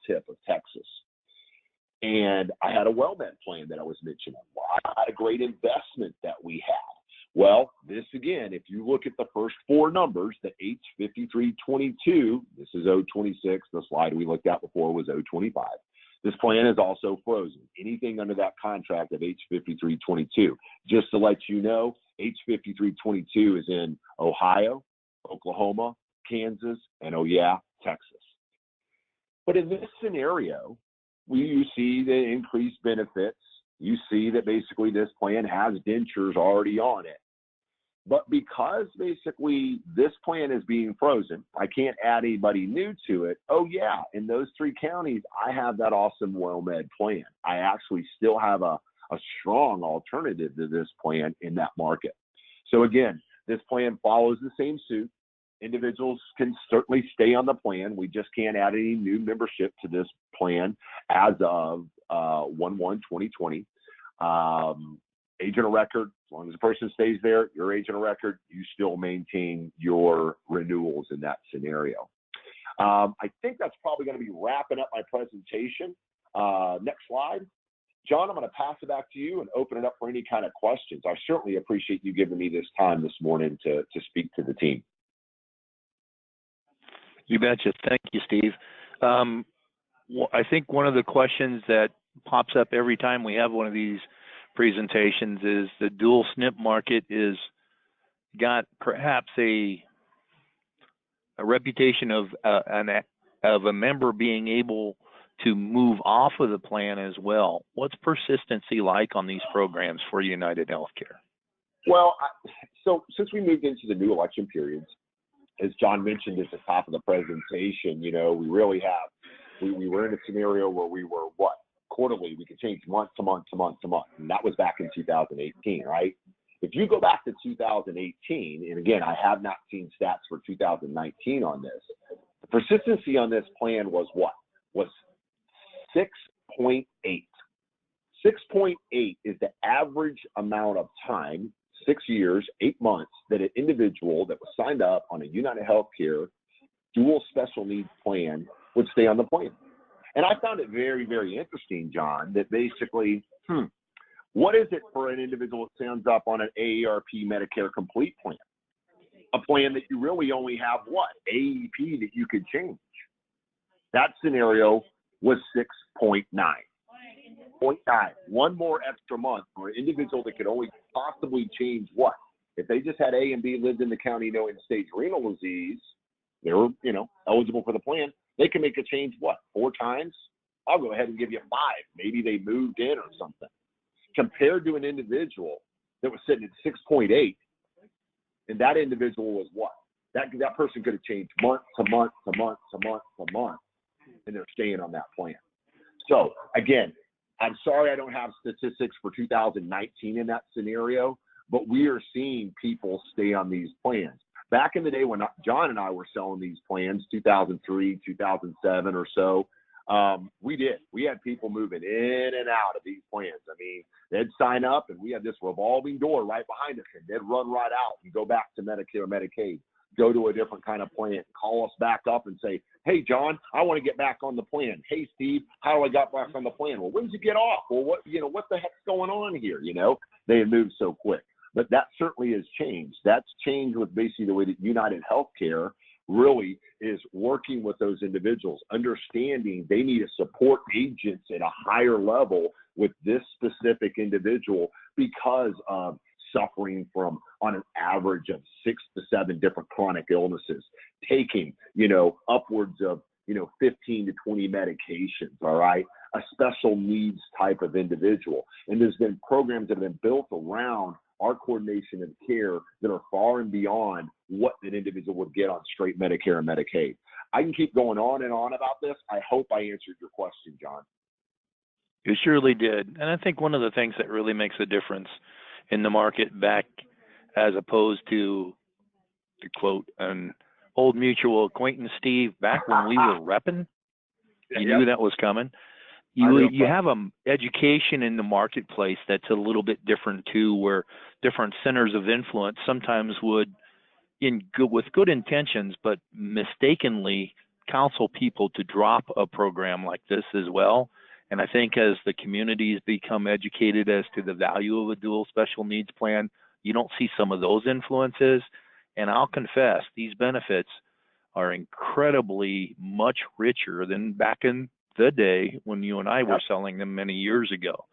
tip of Texas. And I had a WellMed plan that I was mentioning. I had a great investment that we had. Well, this again, if you look at the first four numbers, the H5322, this is 026, the slide we looked at before was 025. This plan is also frozen. Anything under that contract of H5322. Just to let you know, H5322 is in Ohio, Oklahoma, Kansas, and oh yeah, Texas. But in this scenario, you see the increased benefits. You see that basically this plan has dentures already on it. But because basically this plan is being frozen, I can't add anybody new to it. Oh yeah, in those three counties, I have that awesome WellMed plan. I actually still have a strong alternative to this plan in that market. So again, this plan follows the same suit. Individuals can certainly stay on the plan. We just can't add any new membership to this plan as of 1/1/2020. Agent of record, as long as the person stays there, your agent of record, you still maintain your renewals in that scenario. I think that's probably going to be wrapping up my presentation. Next slide. John, I'm going to pass it back to you and open it up for any kind of questions. I certainly appreciate you giving me this time this morning to speak to the team. You betcha. Thank you, Steve. I think one of the questions that pops up every time we have one of these presentations is the dual SNP market is got perhaps a reputation of a member being able to move off of the plan as well. What's persistency like on these programs for United Healthcare? Well, so since we moved into the new election periods, as John mentioned at the top of the presentation, you know, we really have, we were in a scenario where we were quarterly, we could change month to month to month to month. And that was back in 2018, right? If you go back to 2018, and again, I have not seen stats for 2019 on this, the persistency on this plan was what? Was 6.8. 6.8 is the average amount of time, 6 years, 8 months, that an individual that was signed up on a United Healthcare dual special needs plan would stay on the plan. And I found it very, very interesting, John, that basically, what is it for an individual that signs up on an AARP Medicare Complete plan? A plan that you really only have what? AEP that you could change. That scenario was 6.9. 0.9. One more extra month for an individual that could only possibly change what? If they just had A and B, lived in the county, knowing stage renal disease, they were, you know, eligible for the plan. They can make a change, what, 4 times? I'll go ahead and give you 5. Maybe they moved in or something. Compared to an individual that was sitting at 6.8, and that individual was what? That person could have changed month to month to month to month to month, and they're staying on that plan. So, again, I'm sorry I don't have statistics for 2019 in that scenario, but we are seeing people stay on these plans. Back in the day when John and I were selling these plans, 2003, 2007 or so, we had people moving in and out of these plans. I mean, they'd sign up and we had this revolving door right behind us, and they'd run right out and go back to Medicare, Medicaid, go to a different kind of plan, call us back up and say, hey, John, I want to get back on the plan. Hey, Steve, how do I get back on the plan? Well, when did you get off? Well, what the heck's going on here? You know, they had moved so quick. But that certainly has changed. That's changed with basically the way that United Healthcare really is working with those individuals, understanding they need a support agent at a higher level with this specific individual because of suffering from, on an average of 6 to 7 different chronic illnesses, taking, upwards of, 15 to 20 medications, all right, a special needs type of individual. And there's been programs that have been built around our coordination of care that are far and beyond what an individual would get on straight Medicare and Medicaid. I can keep going on and on about this. I hope I answered your question, John. You surely did. And I think one of the things that really makes a difference in the market back, as opposed to quote an old mutual acquaintance, Steve, back when we were repping, you knew that was coming. You have an education in the marketplace that's a little bit different too, where different centers of influence sometimes would, with good intentions, but mistakenly counsel people to drop a program like this as well. And I think as the communities become educated as to the value of a dual special needs plan, you don't see some of those influences. And I'll confess, these benefits are incredibly much richer than back in the day when you and I were selling them many years ago.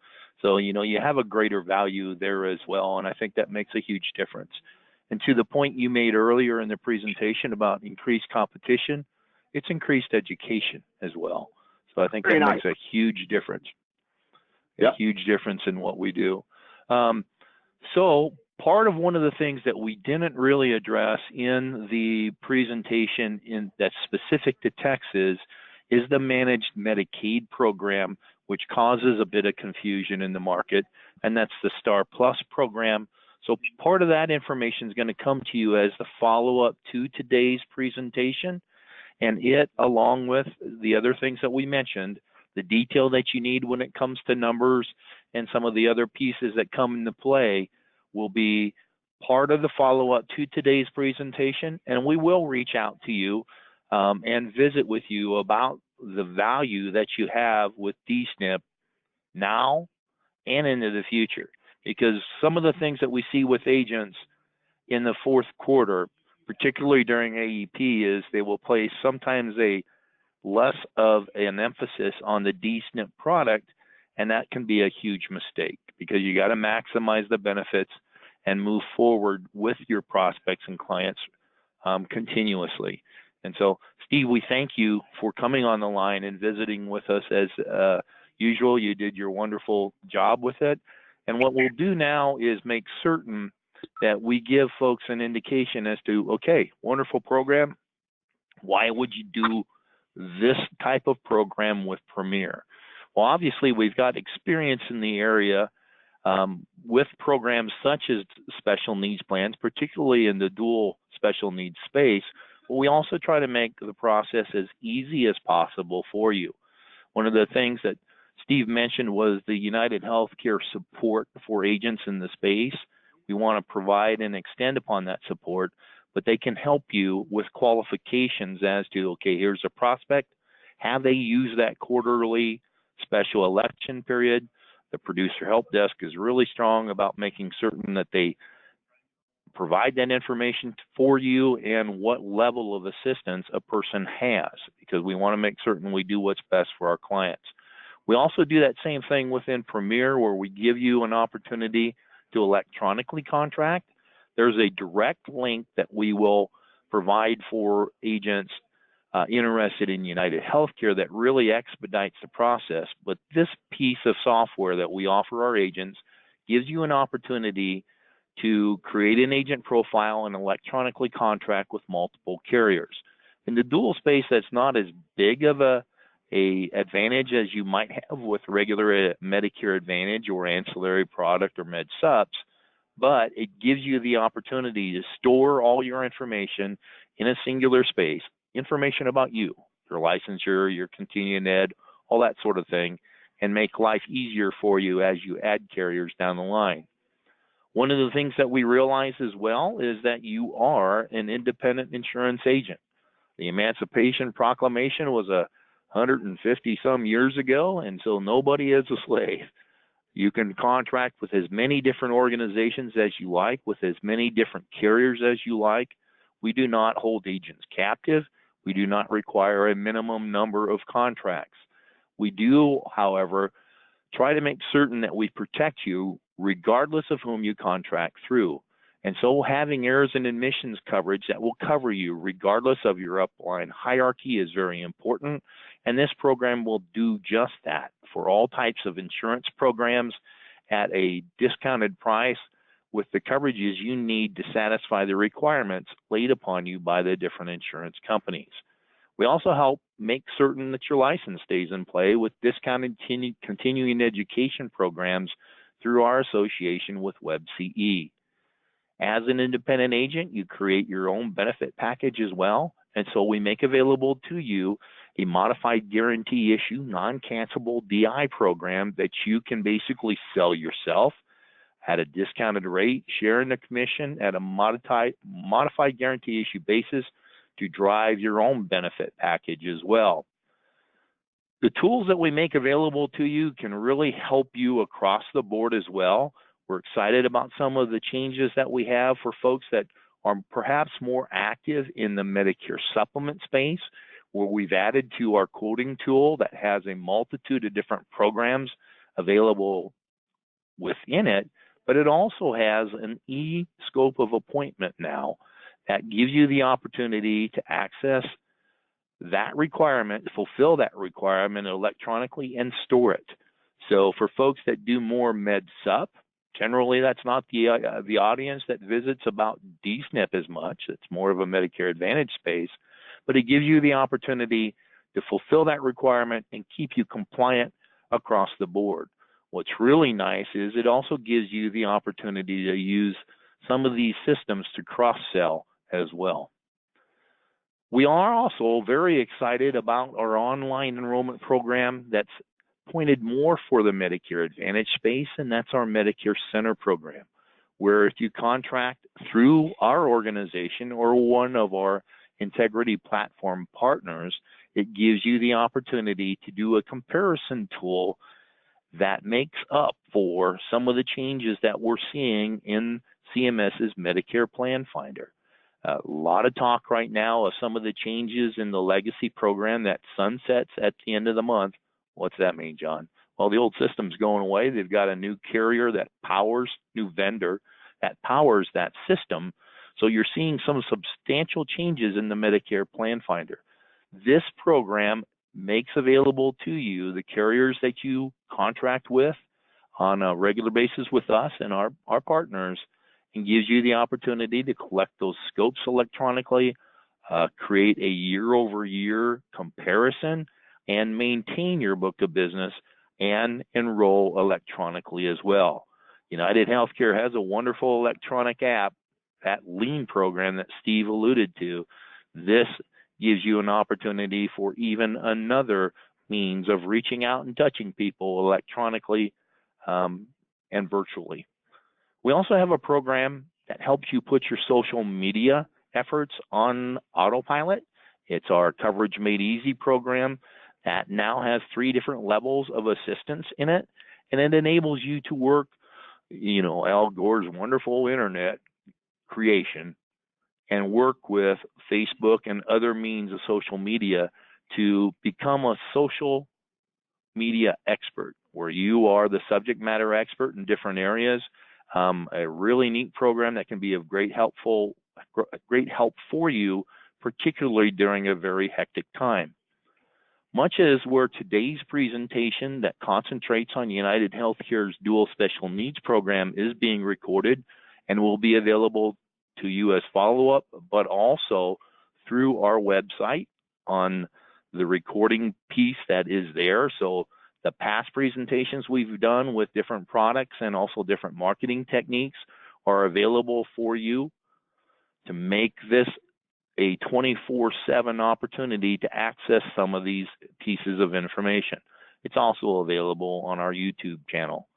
So, you have a greater value there as well. And I think that makes a huge difference. And to the point you made earlier in the presentation about increased competition, it's increased education as well. So I think that makes a huge difference. A huge difference in what we do. So part of one of the things that we didn't really address in the presentation that's specific to Texas is the managed Medicaid program, which causes a bit of confusion in the market, and that's the Star Plus program. So part of that information is going to come to you as the follow-up to today's presentation. And it, along with the other things that we mentioned, the detail that you need when it comes to numbers and some of the other pieces that come into play, will be part of the follow-up to today's presentation. And we will reach out to you and visit with you about the value that you have with DSNP now and into the future. Because some of the things that we see with agents in the fourth quarter, particularly during AEP, is they will place sometimes a less of an emphasis on the DSNP product, and that can be a huge mistake because you got to maximize the benefits and move forward with your prospects and clients continuously. And so, Steve, we thank you for coming on the line and visiting with us as usual. You did your wonderful job with it. And what we'll do now is make certain that we give folks an indication as to, okay, wonderful program. Why would you do this type of program with Premier? Well, obviously, we've got experience in the area with programs such as special needs plans, particularly in the dual special needs space. But we also try to make the process as easy as possible for you. One of the things that Steve mentioned was the United Healthcare support for agents in the space. We want to provide and extend upon that support, but they can help you with qualifications as to, okay, here's a prospect. Have they used that quarterly special election period? The producer help desk is really strong about making certain that they provide that information for you and what level of assistance a person has, because we want to make certain we do what's best for our clients. We also do that same thing within Premier, where we give you an opportunity to electronically contract. There's a direct link that we will provide for agents interested in United Healthcare that really expedites the process. But this piece of software that we offer our agents gives you an opportunity to create an agent profile and electronically contract with multiple carriers. In the dual space, that's not as big of a advantage as you might have with regular Medicare Advantage or ancillary product or Med Sups, but it gives you the opportunity to store all your information in a singular space, information about you, your licensure, your continuing ed, all that sort of thing, and make life easier for you as you add carriers down the line. One of the things that we realize as well is that you are an independent insurance agent. The Emancipation Proclamation was 150 some years ago, and so nobody is a slave. You can contract with as many different organizations as you like, with as many different carriers as you like. We do not hold agents captive. We do not require a minimum number of contracts. We do, however, try to make certain that we protect you regardless of whom you contract through. And so having errors and admissions coverage that will cover you regardless of your upline hierarchy is very important. And this program will do just that for all types of insurance programs at a discounted price. with the coverages you need to satisfy the requirements laid upon you by the different insurance companies. We also help make certain that your license stays in play with discounted continuing education programs through our association with WebCE. As an independent agent, you create your own benefit package as well, and so we make available to you a modified guarantee issue, non-cancelable DI program that you can basically sell yourself at a discounted rate, sharing the commission at a modified guarantee issue basis to drive your own benefit package as well. The tools that we make available to you can really help you across the board as well. We're excited about some of the changes that we have for folks that are perhaps more active in the Medicare supplement space, where we've added to our quoting tool that has a multitude of different programs available within it, but it also has an e-scope of appointment now that gives you the opportunity to access that requirement, fulfill that requirement electronically and store it. So for folks that do more med sup, generally that's not the audience that visits about DSNP as much. It's more of a Medicare Advantage space, but it gives you the opportunity to fulfill that requirement and keep you compliant across the board. What's really nice is it also gives you the opportunity to use some of these systems to cross-sell as well. We are also very excited about our online enrollment program that's pointed more for the Medicare Advantage space, and that's our Medicare Center program, where if you contract through our organization or one of our Integrity Platform partners, it gives you the opportunity to do a comparison tool that makes up for some of the changes that we're seeing in CMS's Medicare Plan Finder. A lot of talk right now of some of the changes in the legacy program that sunsets at the end of the month. What's that mean, John? Well, the old system's going away. They've got a new carrier that powers, new vendor that powers that system. So you're seeing some substantial changes in the Medicare Plan Finder. This program makes available to you the carriers that you contract with on a regular basis with us and our partners, and gives you the opportunity to collect those scopes electronically, create a year-over-year comparison, and maintain your book of business and enroll electronically as well. United Healthcare has a wonderful electronic app, that LEAN program that Steve alluded to. This gives you an opportunity for even another means of reaching out and touching people electronically and virtually. We also have a program that helps you put your social media efforts on autopilot. It's our Coverage Made Easy program that now has 3 different levels of assistance in it, and it enables you to work, Al Gore's wonderful internet creation, and work with Facebook and other means of social media to become a social media expert, where you are the subject matter expert in different areas. A really neat program that can be of great help for you, particularly during a very hectic time. Much as where today's presentation that concentrates on United Healthcare's Dual Special Needs program is being recorded and will be available to you as follow-up, but also through our website on the recording piece that is there. So the past presentations we've done with different products and also different marketing techniques are available for you to make this a 24/7 opportunity to access some of these pieces of information. It's also available on our YouTube channel.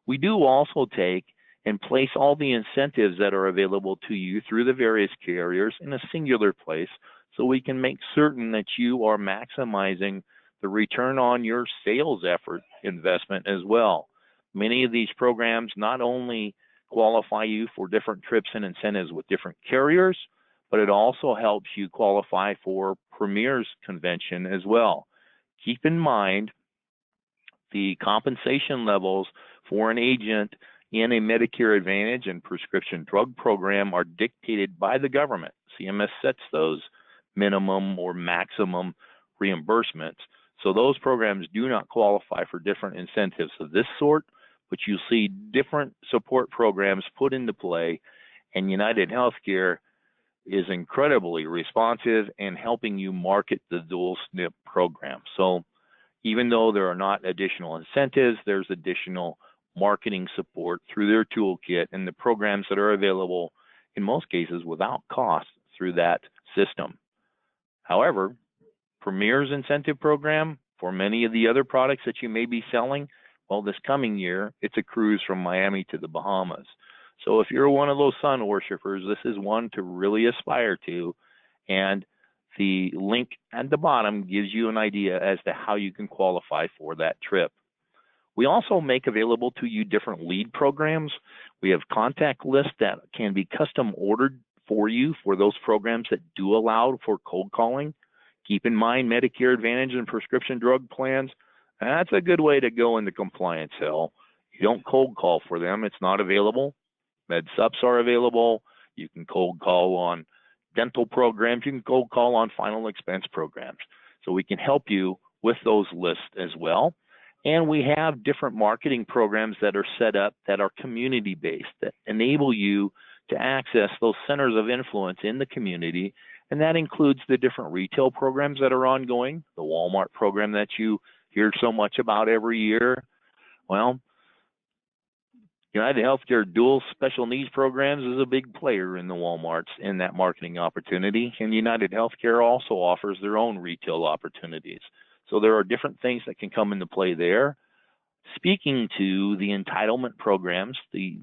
We do also take and place all the incentives that are available to you through the various carriers in a singular place, so we can make certain that you are maximizing the return on your sales effort investment as well. Many of these programs not only qualify you for different trips and incentives with different carriers, but it also helps you qualify for Premier's convention as well. Keep in mind the compensation levels for an agent in a Medicare Advantage and prescription drug program are dictated by the government. CMS sets those minimum or maximum reimbursements. So those programs do not qualify for different incentives of this sort, but you'll see different support programs put into play, and United Healthcare is incredibly responsive and helping you market the dual SNP program. So even though there are not additional incentives, there's additional marketing support through their toolkit and the programs that are available in most cases without cost through that system. However, Premier's incentive program for many of the other products that you may be selling, well, this coming year, it's a cruise from Miami to the Bahamas. So if you're one of those sun worshipers, this is one to really aspire to. And the link at the bottom gives you an idea as to how you can qualify for that trip. We also make available to you different lead programs. We have contact lists that can be custom ordered for you for those programs that do allow for cold calling. Keep in mind Medicare Advantage and prescription drug plans. That's a good way to go into compliance hell. You don't cold call for them. It's not available. Med subs are available. You can cold call on dental programs. You can cold call on final expense programs. So we can help you with those lists as well. And we have different marketing programs that are set up that are community-based, that enable you to access those centers of influence in the community. And that includes the different retail programs that are ongoing, the Walmart program that you hear so much about every year. Well, United Healthcare Dual Special Needs Programs is a big player in the Walmarts in that marketing opportunity. And United Healthcare also offers their own retail opportunities. So there are different things that can come into play there. Speaking to the entitlement programs, the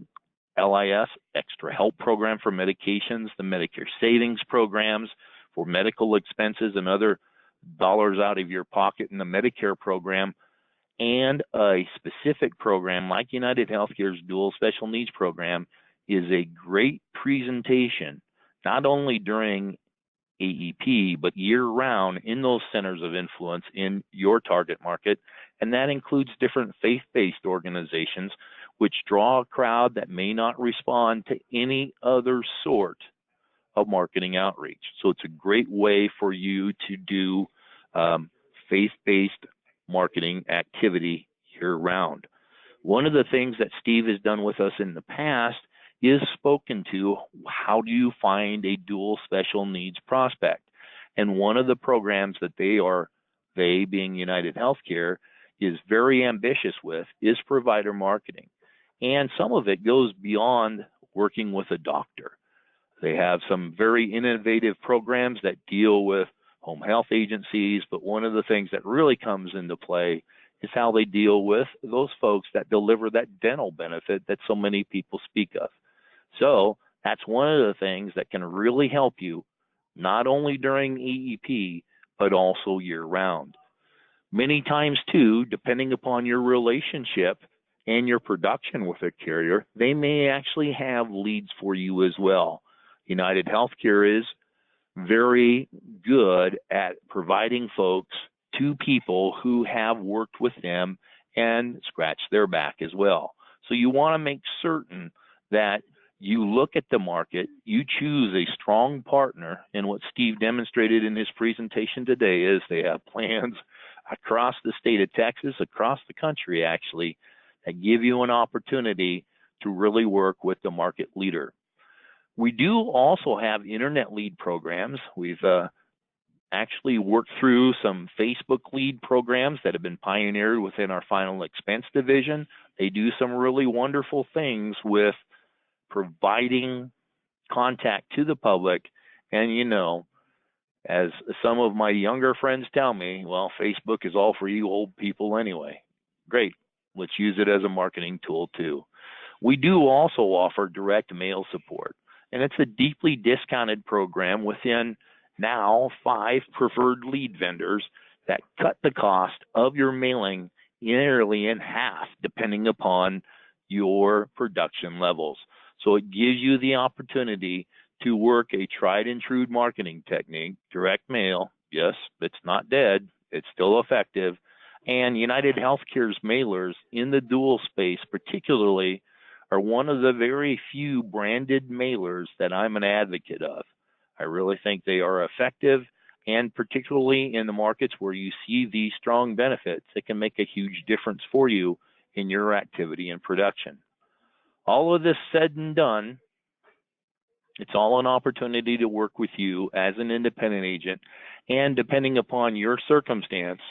LIS Extra Help Program for medications, the Medicare Savings Programs for medical expenses and other dollars out of your pocket in the Medicare program, and a specific program like United Healthcare's Dual Special Needs Program is a great presentation, not only during AEP, but year-round in those centers of influence in your target market. And that includes different faith-based organizations which draw a crowd that may not respond to any other sort of marketing outreach. So it's a great way for you to do faith-based marketing activity year-round. One of the things that Steve has done with us in the past is spoken to how do you find a dual special needs prospect. And one of the programs that they being United Healthcare, is very ambitious with is provider marketing. And some of it goes beyond working with a doctor. They have some very innovative programs that deal with home health agencies, but one of the things that really comes into play is how they deal with those folks that deliver that dental benefit that so many people speak of. So that's one of the things that can really help you, not only during EEP, but also year-round. Many times, too, depending upon your relationship and your production with a carrier, they may actually have leads for you as well. United Healthcare is very good at providing folks to people who have worked with them and scratched their back as well. So you want to make certain that you look at the market, you choose a strong partner, and what Steve demonstrated in his presentation today is they have plans across the state of Texas, across the country actually, that give you an opportunity to really work with the market leader. We do also have internet lead programs. We've actually worked through some Facebook lead programs that have been pioneered within our final expense division. They do some really wonderful things with providing contact to the public. And you know, as some of my younger friends tell me, well, Facebook is all for you old people anyway. Great, let's use it as a marketing tool too. We do also offer direct mail support, and it's a deeply discounted program within now 5 preferred lead vendors that cut the cost of your mailing nearly in half, depending upon your production levels. So it gives you the opportunity to work a tried and true marketing technique, direct mail. Yes, it's not dead, it's still effective. And United Healthcare's mailers in the dual space particularly are one of the very few branded mailers that I'm an advocate of. I really think they are effective, and particularly in the markets where you see these strong benefits, it can make a huge difference for you in your activity and production. All of this said and done, it's all an opportunity to work with you as an independent agent, and depending upon your circumstance,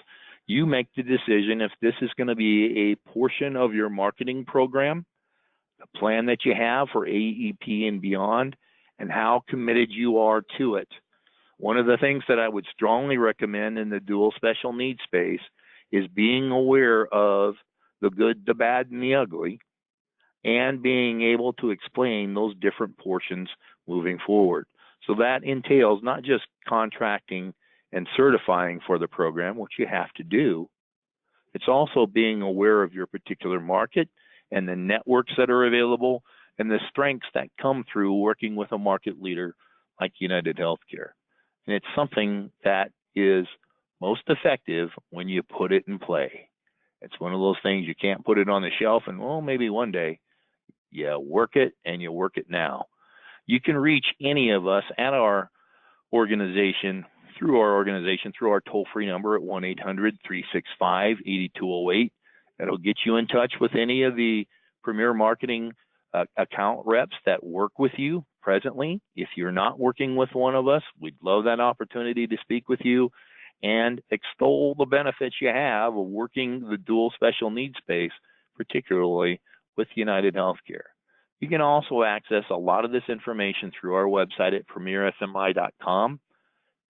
you make the decision if this is going to be a portion of your marketing program, the plan that you have for AEP and beyond, and how committed you are to it. One of the things that I would strongly recommend in the dual special needs space is being aware of the good, the bad, and the ugly, and being able to explain those different portions moving forward. So that entails not just contracting and certifying for the program, which you have to do. It's also being aware of your particular market and the networks that are available and the strengths that come through working with a market leader like United Healthcare. And it's something that is most effective when you put it in play. It's one of those things you can't put it on the shelf and, well, maybe one day. You work it, and you work it now. You can reach any of us at our organization, through our toll-free number at 1-800-365-8208. That'll get you in touch with any of the Premier Marketing account reps that work with you presently. If you're not working with one of us, we'd love that opportunity to speak with you and extol the benefits you have of working the dual special needs space, particularly with United Healthcare. You can also access a lot of this information through our website at premiersmi.com.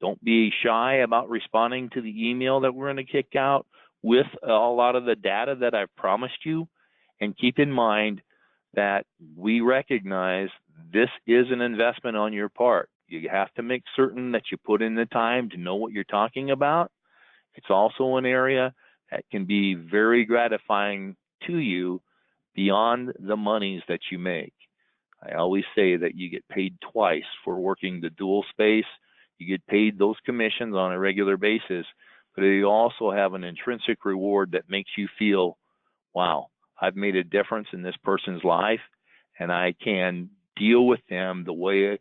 Don't be shy about responding to the email that we're going to kick out with a lot of the data that I've promised you. And keep in mind that we recognize this is an investment on your part. You have to make certain that you put in the time to know what you're talking about. It's also an area that can be very gratifying to you beyond the monies that you make. I always say that you get paid twice for working the dual space. You get paid those commissions on a regular basis, but you also have an intrinsic reward that makes you feel, wow, I've made a difference in this person's life, and I can deal with them the way,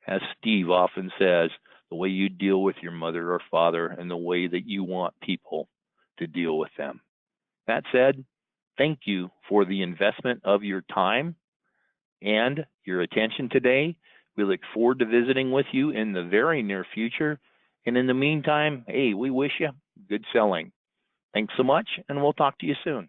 as Steve often says, the way you deal with your mother or father and the way that you want people to deal with them. That said, thank you for the investment of your time and your attention today. We look forward to visiting with you in the very near future. And in the meantime, hey, we wish you good selling. Thanks so much, and we'll talk to you soon.